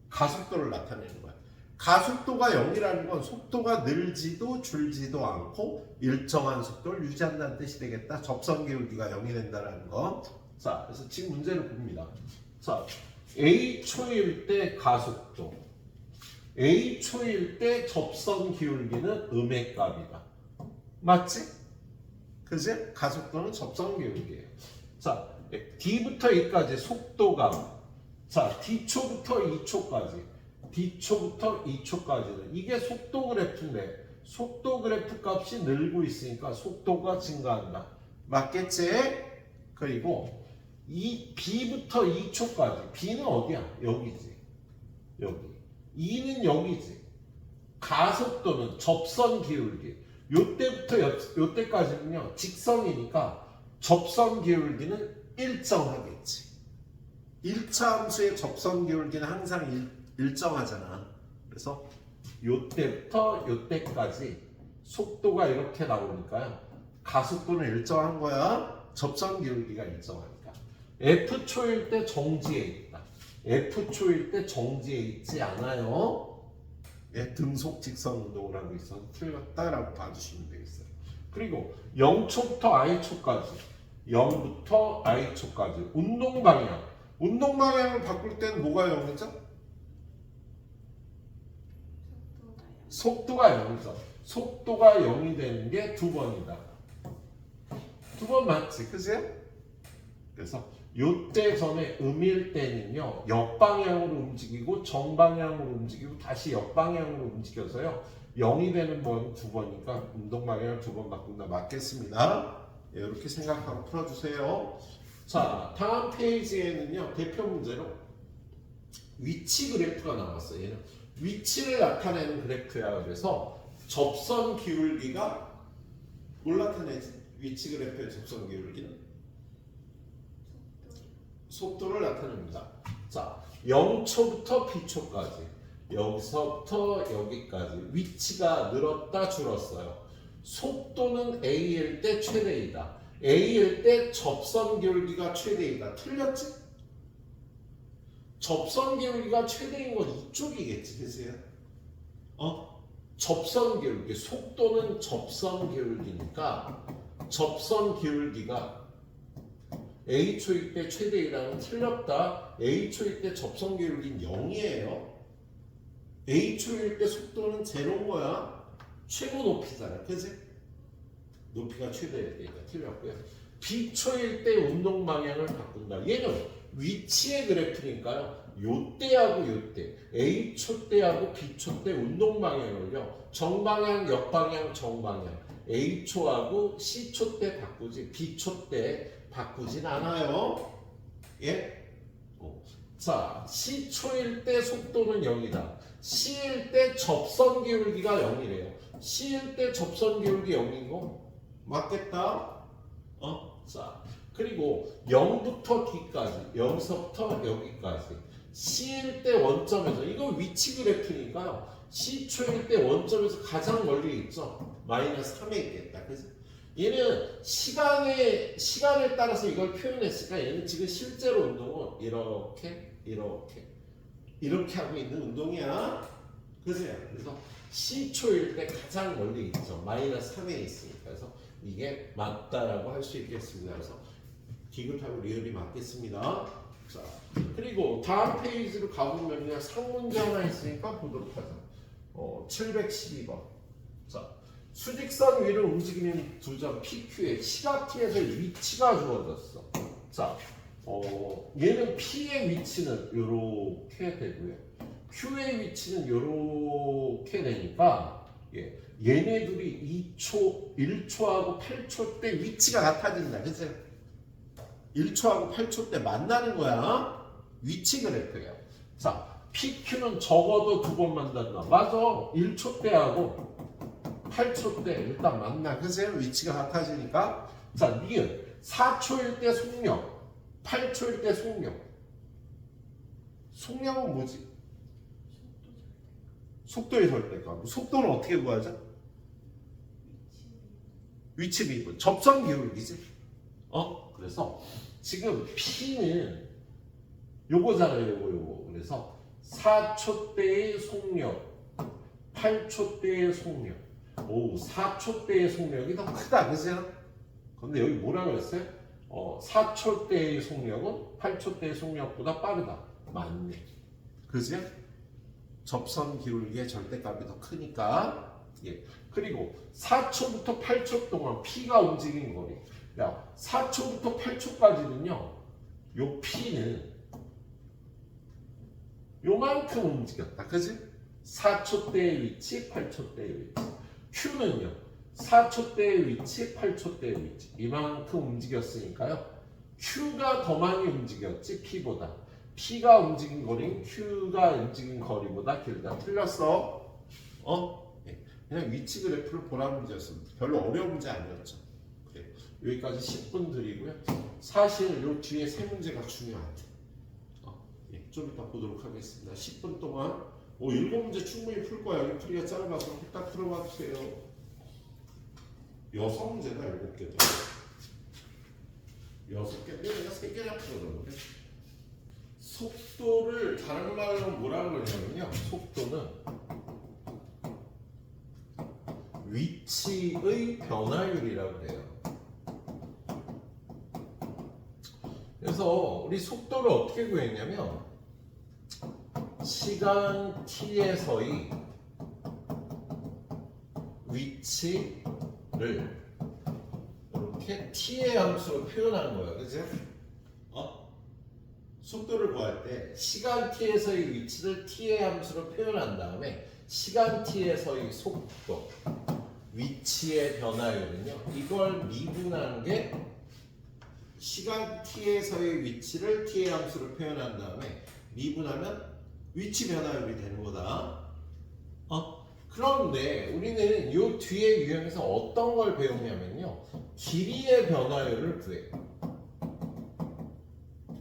가속도를 나타내는 거야. 가속도가 0이라는 건 속도가 늘지도 줄지도 않고 일정한 속도를 유지한다는 뜻이 되겠다. 접선 기울기가 0이 된다는 거. 자, 그래서 지금 문제를 봅니다. 자, A초일 때 가속도, A초일 때 접선 기울기는 음의 값이다. 맞지? 그지? 가속도는 접선 기울기예요. 자, D부터 E까지 속도가 자, D초부터 2초까지. D초부터 2초까지는 이게 속도 그래프인데 속도 그래프 값이 늘고 있으니까 속도가 증가한다. 맞겠지? 그리고 이 B부터 2초까지. B는 어디야? 여기지. 여기. 2는 여기지. 가속도는 접선 기울기. 요때부터 요때까지는요. 직선이니까 접선 기울기는 일정하겠지. 1차 함수의 접선 기울기는 항상 일정하잖아. 그래서 요때부터 요때까지 속도가 이렇게 나오니까요. 가속도는 일정한 거야. 접선 기울기가 일정하니까. F초일 때 정지해 있다. F초일 때 정지해 있지 않아요. 예, 등속 직선 운동을 하고 있어서 틀렸다라고 봐주시면 되겠어요. 그리고 0초부터 i초까지 0부터 i초까지 운동 방향. 운동 방향을 바꿀 때는 뭐가 0이죠? 속도가 0이죠. 속도가 0이 되는 게 두 번이다. 두 번 맞지? 그죠? 그래서 요때 전에 음일 때는요. 역방향으로 움직이고 정방향으로 움직이고 다시 역방향으로 움직여서요. 0이 되는 번 두 번이니까 운동 방향을 두 번 바꾼다. 맞겠습니다. 예, 이렇게 생각하고 풀어주세요. 자, 다음 페이지에는요. 대표 문제로 위치 그래프가 나왔어요. 얘는 위치를 나타내는 그래프야. 그래서 접선 기울기가 뭘 나타내지? 위치 그래프의 접선 기울기는 속도를 나타냅니다. 자, 0초부터 B초까지 여기서부터 여기까지 위치가 늘었다 줄었어요. 속도는 A일 때 최대이다. A일 때 접선 기울기가 최대이다. 틀렸지? 접선 기울기가 최대인 건 이쪽이겠지, 그치? 접선 기울기, 속도는 접선 기울기니까 접선 기울기가 A초일 때 최대이라는 틀렸다. A초일 때 접선 기울기는 0이에요. A초일 때 속도는 제로인 거야. 최고 높이잖아, 그치? 높이가 최대여야 되니까 틀렸고요. B초일 때 운동 방향을 바꾼다. 얘는 위치의 그래프니까요. 요때하고 요때, A초 때하고 B초 때 운동 방향을요. 정방향, 역방향, 정방향. A초하고 C초 때 바꾸지 B초 때 바꾸진 않아요. 예? 자, C초일 때 속도는 0이다. C일 때 접선 기울기가 0이래요. C일 때 접선 기울기 0인 거 맞겠다. 자, 그리고 0부터 D까지, 여기서부터 여기까지. C일 때 원점에서, 이거 위치 그래프니까요. C초일 때 원점에서 가장 멀리 있죠. 마이너스 3에 있겠다. 그래서 얘는 시간에 따라서 이걸 표현했으니까 얘는 지금 실제로 운동은 이렇게 하고 있는 운동이야. 그죠? 그래서 C초일 때 가장 멀리 있죠. 마이너스 3에 있으니까. 그래서 이게 맞다라고 할 수 있겠습니다. 그래서 디귿하고 리얼이 맞겠습니다. 자, 그리고 다음 페이지로 가보면요. 상문제 하나 있으니까 보도록 하죠. 712번. 자, 수직선 위를 움직이는 두 점 PQ의 시각티에서 위치가 주어졌어. 자, 얘는 P의 위치는 이렇게 되고요. Q의 위치는 이렇게 되니까 얘네 둘이 2초, 1초하고 8초 때 위치가 같아진다. 그치? 1초하고 8초 때 만나는 거야. 위치 그래프예요. 자, PQ는 적어도 두 번 만난다. 맞아. 1초 때하고 8초 때 일단 만나. 그치? 위치가 같아지니까. 자, 니은 4초일 때 속력, 8초일 때 속력. 속력은 뭐지? 속도의 절대값. 속도는 어떻게 구하죠? 위치 미분. 접선 기울기지. 그래서 지금 P는 요거잖아요. 요거. 그래서 4초 때의 속력, 8초 때의 속력. 4초 때의 속력이 더 크다. 그죠? 근데 여기 뭐라 그랬어요? 4초 때의 속력은 8초 때의 속력보다 빠르다. 맞네. 그죠? 접선 기울기의 절대값이 더 크니까. 그리고 4초부터 8초 동안 P가 움직인 거리. 4초부터 8초까지는요. 요 P는 요만큼 움직였다. 그지? 4초대의 위치, 8초대의 위치. Q는요. 4초대의 위치, 8초대의 위치. 이만큼 움직였으니까요. Q가 더 많이 움직였지 P보다. P가 움직인 거리는 Q가 움직인 거리보다 길다. 틀렸어? 네. 그냥 위치 그래프를 보라는 문제였습니다. 별로 어려운 문제 아니었죠. 그래. 여기까지 10분 드리고요. 사실 요 뒤에 세 문제가 중요한데. 좀 이따 보도록 하겠습니다. 10분 동안 7문제 충분히 풀 거야. 여기 풀이가 짧아서 딱 풀어봐 주세요. 6문제가 7개도 6개, 내가 3개나 풀어줬는데 속도를 다른 말로 뭐라 그러냐면요. 속도는 위치의 변화율이라고 그래요. 그래서 우리 속도를 어떻게 구했냐면 시간 t에서의 위치를 이렇게 t의 함수로 표현한 거예요. 그치? 속도를 구할 때 시간 t에서의 위치를 t의 함수로 표현한 다음에 시간 t에서의 속도, 위치의 변화율은요. 이걸 미분한 게 시간 t에서의 위치를 t의 함수로 표현한 다음에 미분하면 위치 변화율이 되는 거다. 그런데 우리는 이 뒤에 유형에서 어떤 걸 배우냐면요. 길이의 변화율을 구해요.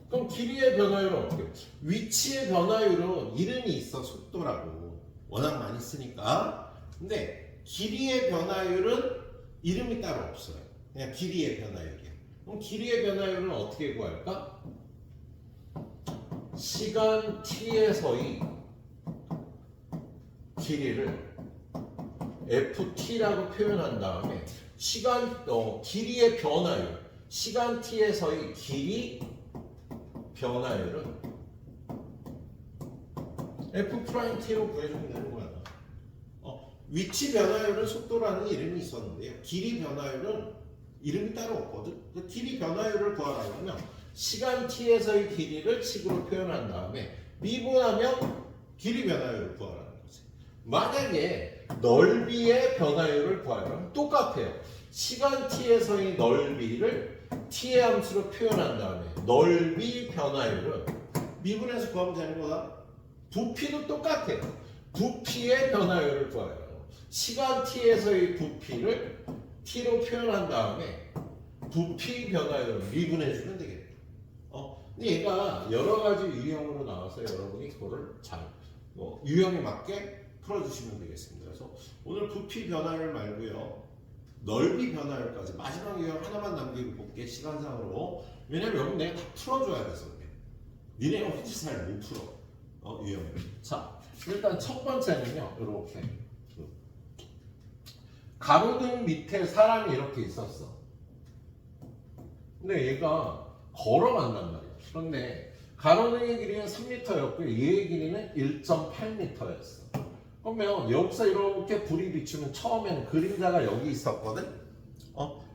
그럼 길이의 변화율은 어떻게 해요? 위치의 변화율은 이름이 있어. 속도라고. 워낙 많이 쓰니까. 근데 길이의 변화율은 이름이 따로 없어요. 그냥 길이의 변화율이야. 그럼 길이의 변화율은 어떻게 구할까? 시간 t에서의 길이를 ft라고 표현한 다음에 길이의 변화율, 시간 t에서의 길이 변화율은 f't로 구해주면 되는 거야. 위치 변화율은 속도라는 이름이 있었는데요. 길이 변화율은 이름이 따로 없거든. 길이 변화율을 구하려면 시간 t에서의 길이를 식으로 표현한 다음에 미분하면 길이 변화율을 구하라는 거지. 만약에 넓이의 변화율을 구하려면 똑같아요. 시간 t에서의 넓이를 t의 함수로 표현한 다음에 넓이 변화율은 미분해서 구하면 되는 거다. 부피도 똑같아요. 부피의 변화율을 구하요. 시간 t에서의 부피를 t로 표현한 다음에 부피 변화율을 미분해주면 되겠다. 근데 얘가 여러 가지 유형으로 나와서 여러분이 그거를 잘 유형에 맞게 풀어주시면 되겠습니다. 그래서 오늘 부피 변화율 말고요. 넓이 변화율까지 마지막 유형 하나만 남기고 볼게. 시간상으로. 왜냐면 여기 내가 다 풀어줘야 돼서 그래. 니네 혹시 잘 못 풀어. 유형을. 자, 일단 첫 번째는요. 이렇게 가로등 밑에 사람이 이렇게 있었어. 근데 얘가 걸어간단 말이야. 그런데 가로등의 길이는 3m였고 얘의 길이는 1.8m였어. 그러면 여기서 이렇게 불이 비추면 처음에는 그림자가 여기 있었거든.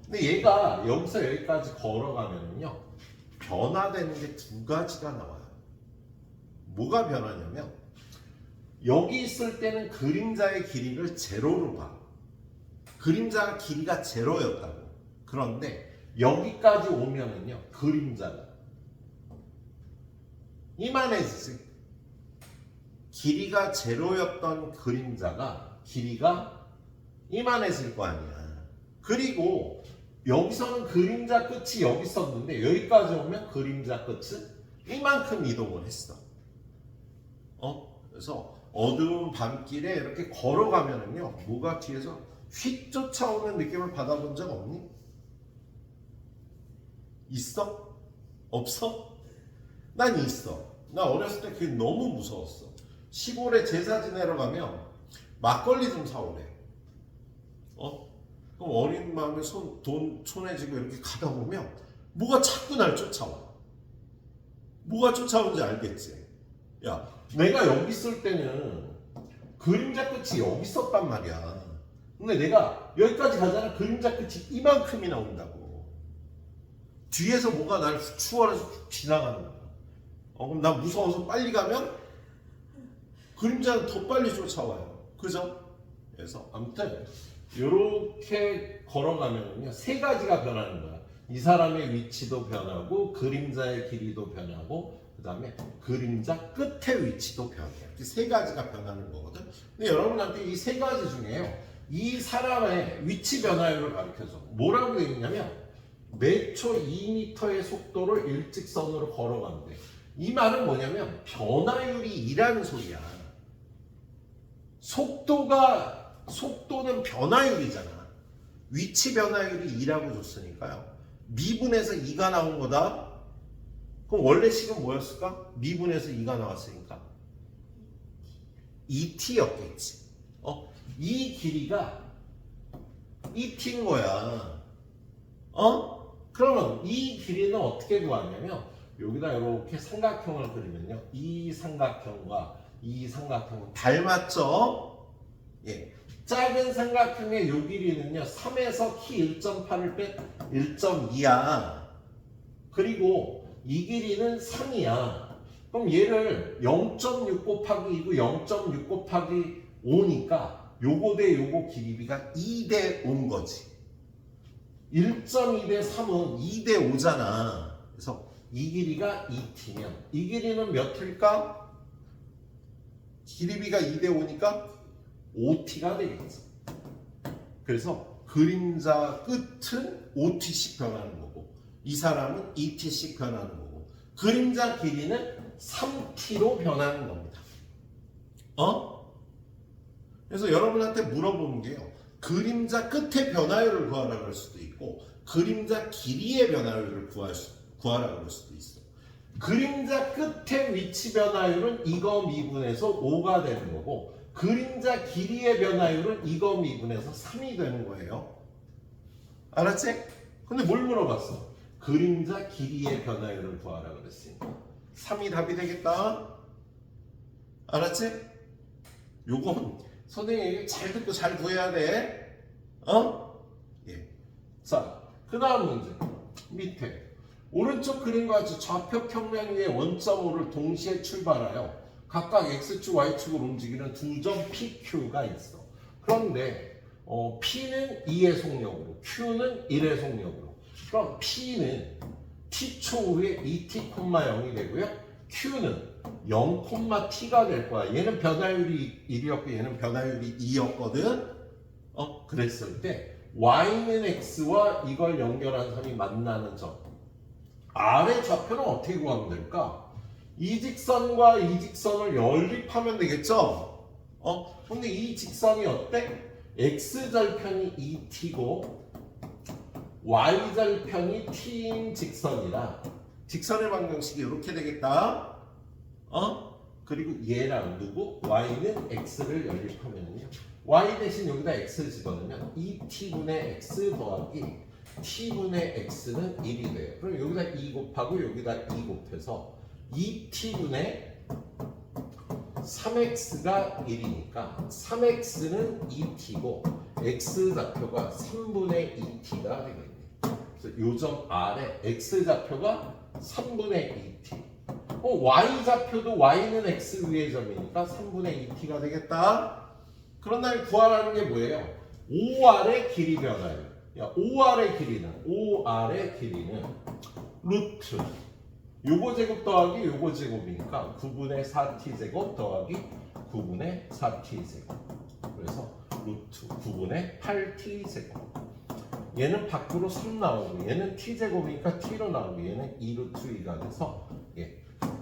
근데 얘가 여기서 여기까지 걸어가면요 변화되는 게 두 가지가 나와요. 뭐가 변하냐면 여기 있을 때는 그림자의 길이를 제로로 봐. 그림자가 길이가 제로였다고. 그런데 여기까지 오면은요 그림자가 이만해지지. 길이가 제로였던 그림자가 길이가 이만해질 거 아니야. 그리고 여기서는 그림자 끝이 여기 있었는데 여기까지 오면 그림자 끝은 이만큼 이동을 했어. 그래서 어두운 밤길에 이렇게 걸어가면은요 뭐가 뒤에서 휙 쫓아오는 느낌을 받아본 적 없니? 있어? 없어? 난 있어. 나 어렸을 때 그게 너무 무서웠어. 시골에 제사 지내러 가면 막걸리 좀 사오래. 그럼 어린 마음에 돈 촌해지고 이렇게 가다 보면 뭐가 자꾸 날 쫓아와. 뭐가 쫓아오는지 알겠지? 야, 내가 여기 있을 때는 그림자 끝이 여기 있었단 말이야. 근데 내가 여기까지 가잖아. 그림자 끝이 이만큼이나 온다고. 뒤에서 뭐가 날 추월해서 지나가는 거야. 그럼 난 무서워서 빨리 가면 그림자는 더 빨리 쫓아와요. 그죠? 그래서 아무튼 이렇게 걸어가면요 세 가지가 변하는 거야. 이 사람의 위치도 변하고 그림자의 길이도 변하고 그 다음에 그림자 끝의 위치도 변해요. 이렇게 세 가지가 변하는 거거든. 근데 여러분한테 이 세 가지 중에요 이 사람의 위치 변화율을 가르쳐줘. 뭐라고 되어 있냐면 매 초 2m의 속도를 일직선으로 걸어간대. 이 말은 뭐냐면 변화율이 2라는 소리야. 속도는 변화율이잖아. 위치 변화율이 2라고 줬으니까요. 미분에서 2가 나온 거다. 그럼 원래 식은 뭐였을까? 미분에서 2가 나왔으니까 2t였겠지. 이 길이가 2t인 거야. 그러면 이 길이는 어떻게 구하냐면 여기다 이렇게 삼각형을 그리면요. 이 삼각형과 이 삼각형은 닮았죠? 예. 작은 삼각형의 요 길이는요. 3에서 키 1.8을 뺀 1.2야. 그리고 이 길이는 3이야. 그럼 얘를 0.6 곱하기 2고 0.6 곱하기 5니까 요거 대 요거 길이비가 2대 5인 거지. 1.2 대 3은 2대 5잖아. 그래서 이 길이가 2t면 이 길이는 몇 t일까? 길이비가 2대 5니까 5t가 되겠지. 그래서 그림자 끝은 5t씩 변하는 거고 이 사람은 2t씩 변하는 거고 그림자 길이는 3t로 변하는 겁니다. 그래서 여러분한테 물어보는 게요. 그림자 끝의 변화율을 구하라 그럴 수도 있고 그림자 길이의 변화율을 구하라 그럴 수도 있어. 그림자 끝의 위치 변화율은 이거 미분해서 5가 되는 거고 그림자 길이의 변화율은 이거 미분해서 3이 되는 거예요. 알았지? 근데 뭘 물어봤어? 그림자 길이의 변화율을 구하라 그랬으니까 3이 답이 되겠다. 알았지? 요건 선생님이 잘 듣고 잘 구해야 돼. 예. 자, 그 다음 문제. 밑에. 오른쪽 그림과 같이 좌표 평면 위에 원점5를 동시에 출발하여 각각 X축, Y축으로 움직이는 두 점 PQ가 있어. 그런데 P는 2의 속력으로, Q는 1의 속력으로. 그럼 P는 T초 후에 2T, 0이 되고요. Q는 0,t가 될 거야. 얘는 변화율이 1이었고 얘는 변화율이 2였거든. 그랬을 때 y는 x와 이걸 연결한 선이 만나는 점. 아래 좌표는 어떻게 구하면 될까? 이 직선과 이 직선을 연립하면 되겠죠? 근데 이 직선이 어때? x절편이 2t고 y절편이 t인 직선이라 직선의 방정식이 이렇게 되겠다. 그리고 얘랑 누구? y는 x를 연립하면요. y 대신 여기다 x 집어넣으면 2t분의 x 더하기 t분의 x는 1이 돼요. 그럼 여기다 2 곱하고 여기다 2 곱해서 2t분의 3x가 1이니까 3x는 2t고 x좌표가 3분의 2t가 되겠네요. 그래서 요점 R에 x좌표가 3분의 2t. y좌표도 y는 x 위의 점이니까 3분의 2t가 되겠다. 그런 다음에 구하라는 게 뭐예요? 5r의 길이 변화율. 5r의 길이는 루트 요거 제곱 더하기 요거 제곱이니까 9분의 4t 제곱 더하기 9분의 4t 제곱. 그래서 루트 9분의 8t 제곱. 얘는 밖으로 3 나오고 얘는 t 제곱이니까 t로 나오고 얘는 2루트 2가 돼서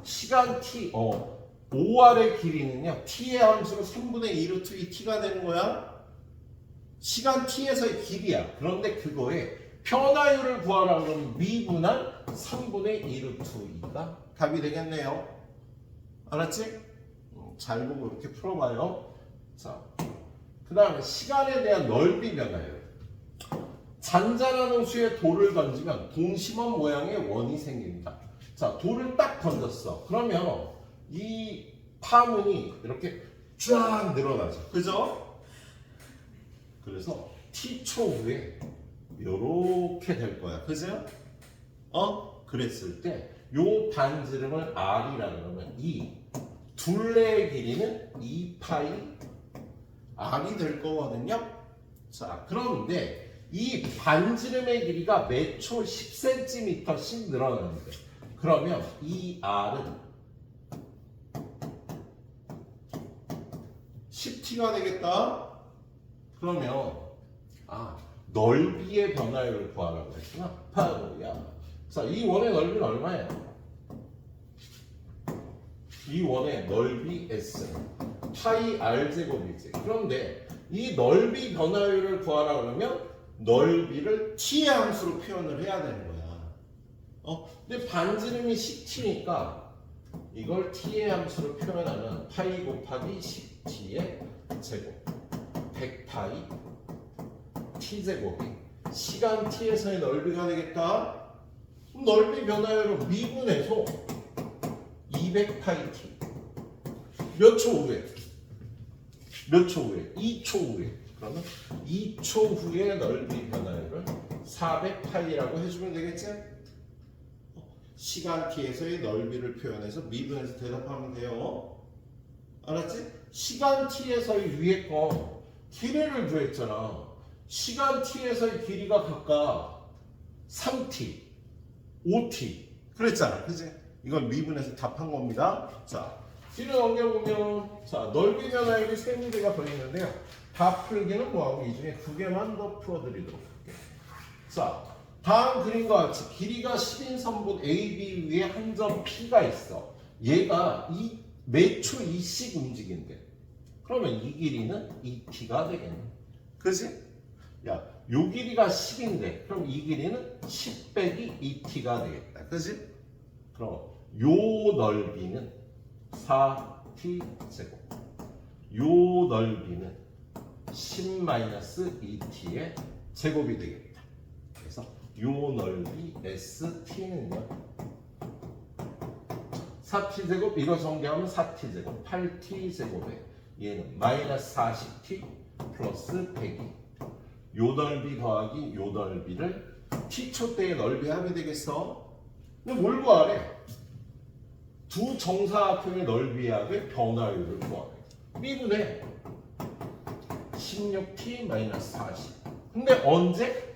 시간 t 5r의 길이는요 t의 함수로 3분의 2루트 2t가 되는 거야. 시간 t에서의 길이야. 그런데 그거에 변화율을 구하라 그러면 미분한 3분의 2루트 2가 답이 되겠네요. 알았지? 잘 보고 이렇게 풀어봐요. 자, 그 다음에 시간에 대한 넓이 변화율. 잔잔한 호수에 돌을 던지면 동심원 모양의 원이 생깁니다. 자, 돌을 딱 던졌어. 그러면 이 파문이 이렇게 쫙 늘어나죠. 그죠? 그래서 t초 후에 요렇게 될 거야. 그죠? 그랬을 때 요 반지름을 r이라 그러면 둘레의 길이는 2파이 r이 될 거거든요. 자, 그런데 이 반지름의 길이가 매 초 10cm씩 늘어나는데, 그러면 이 r은 10t가 되겠다. 그러면 넓이의 변화율을 구하라고 했구나. 바로야. 자, 이 원의 넓이는 얼마예요? 이 원의 넓이 S 파이 r 제곱이지. 그런데 이 넓이 변화율을 구하라 그러면 넓이를 t의 함수로 표현을 해야 되는 거야. 근데 반지름이 10t니까 이걸 t의 함수로 표현하면 파이 곱하기 10t의 제곱 100파이 t 제곱이 시간 t에서의 넓이가 되겠다. 그럼 넓이 변화율은 미분해서 200파이 t. 몇 초 후에? 몇 초 후에? 2초 후에. 그러면 2초 후에 넓이 변화율을 400파이라고 해주면 되겠지? 시간 t에서의 넓이를 표현해서 미분해서 대답하면 돼요. 알았지? 시간 t에서의 위에 거 길이를 구했잖아. 시간 t에서의 길이가 각각 3t, 5t 그랬잖아. 그치? 이걸 미분해서 답한 겁니다. 자, 뒤로 넘겨보면 자, 넓이 변화율이 세 문제가 더 있는데요. 다 풀기는 뭐하고 이 중에 두 개만 더 풀어드리도록 할게요. 자, 다음 그림과 같이 길이가 10인 선분 AB 위에 한 점 P가 있어. 얘가 매 초 2씩 움직인대. 그러면 이 길이는 2T가 되겠네. 그지? 야, 요 길이가 10인데 그럼 이 길이는 10 빼기 2T가 되겠다. 그지? 그럼 요 넓이는 4T 제곱. 요 넓이는 10-2T의 제곱이 되겠다. 그래서 요 넓이 ST는요 4t 제곱 이거 정리하면 4t 제곱 8t 제곱에 얘는 마이너스 40t 플러스 100이 요 넓이 더하기 요 넓이를 t초 때의 넓이 하면 되겠어. 근데 뭘 구하래? 두 정사각형의 넓이의 합의 변화율을 구하래. 미분해 16t 마이너스 40. 근데 언제?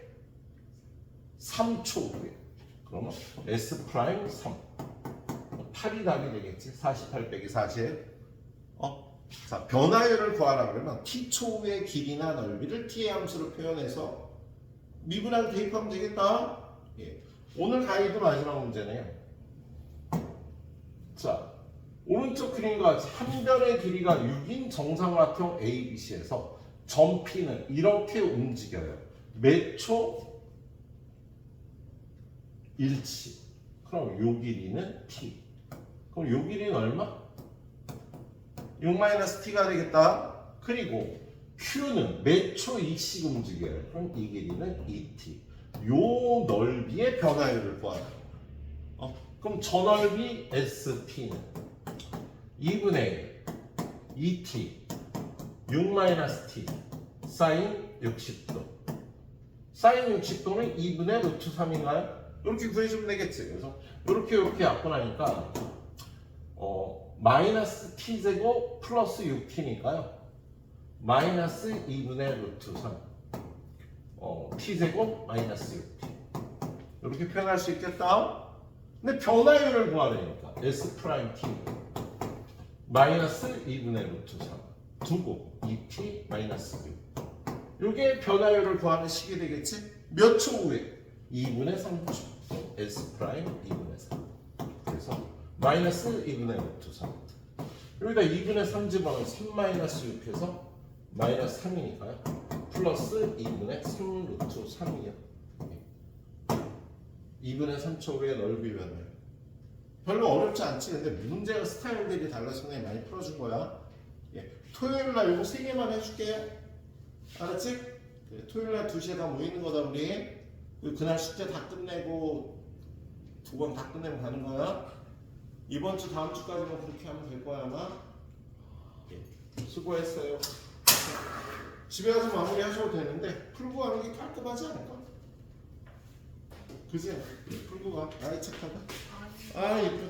3초 후에. 그러면 S 프라임 3. 8이 답이 되겠지. 48 빼기 40. 자, 변화율을 구하라 그러면 t초 후의 길이나 넓이를 t의 함수로 표현해서 미분하고 대입하면 되겠다. 예. 오늘 가이드 마지막 문제네요. 자, 오른쪽 그림과 같이 한 변의 길이가 6인 정삼각형 ABC에서 점 P는 이렇게 움직여요. 몇 초? 1치. 그럼 요 길이는 T. 그럼 요 길이는 얼마? 6-T가 되겠다. 그리고 Q는 몇 초 2씩 움직여요. 그럼 이 길이는 2T. 요 넓이의 변화율을 구하라. 그럼 저 넓이 ST는 2분의 2T 6-T 사인 60도. 사인 60도는 2분의 루트 3인가요? 이렇게 구해주면 되겠지. 그래서 이렇게 갖고 나니까 마이너스 t제곱 플러스 6t니까요. 마이너스 2분의 루트 3 t제곱 마이너스 6t 이렇게 표현할 수 있겠다. 근데 변화율을 구하려니까 S 프라임 t 마이너스 2분의 루트 3 두고 2t 마이너스 6 이게 변화율을 구하는 식이 되겠지? 몇 초 후에? 2분의 3초 S 프라임 2분의 3 그래서 마이너스 2분의 루트 3 여기다 2분의 3 집어넣으면 3 마이너스 6 해서 마이너스 3이니까요 플러스 2분의 3 루트 3이요 2분의 3초 후에 넓이 변화율 별로 어렵지 않지. 근데 문제가 스타일들이 달라서 그냥 많이 풀어준 거야. 예. 토요일날 이거 3개만 해줄게. 알았지? 네, 토요일날 2시에 다 모이는 거다 우리. 그날 숙제 다 끝내고 2번 다 끝내면 가는 거야. 이번 주 다음 주까지만 그렇게 하면 될 거야 아마. 예. 수고했어요. 집에 가서 마무리 하셔도 되는데 풀고 가는 게 깔끔하지 않을까? 그지? 풀고 가. 아이 착하다. 아 예쁘다.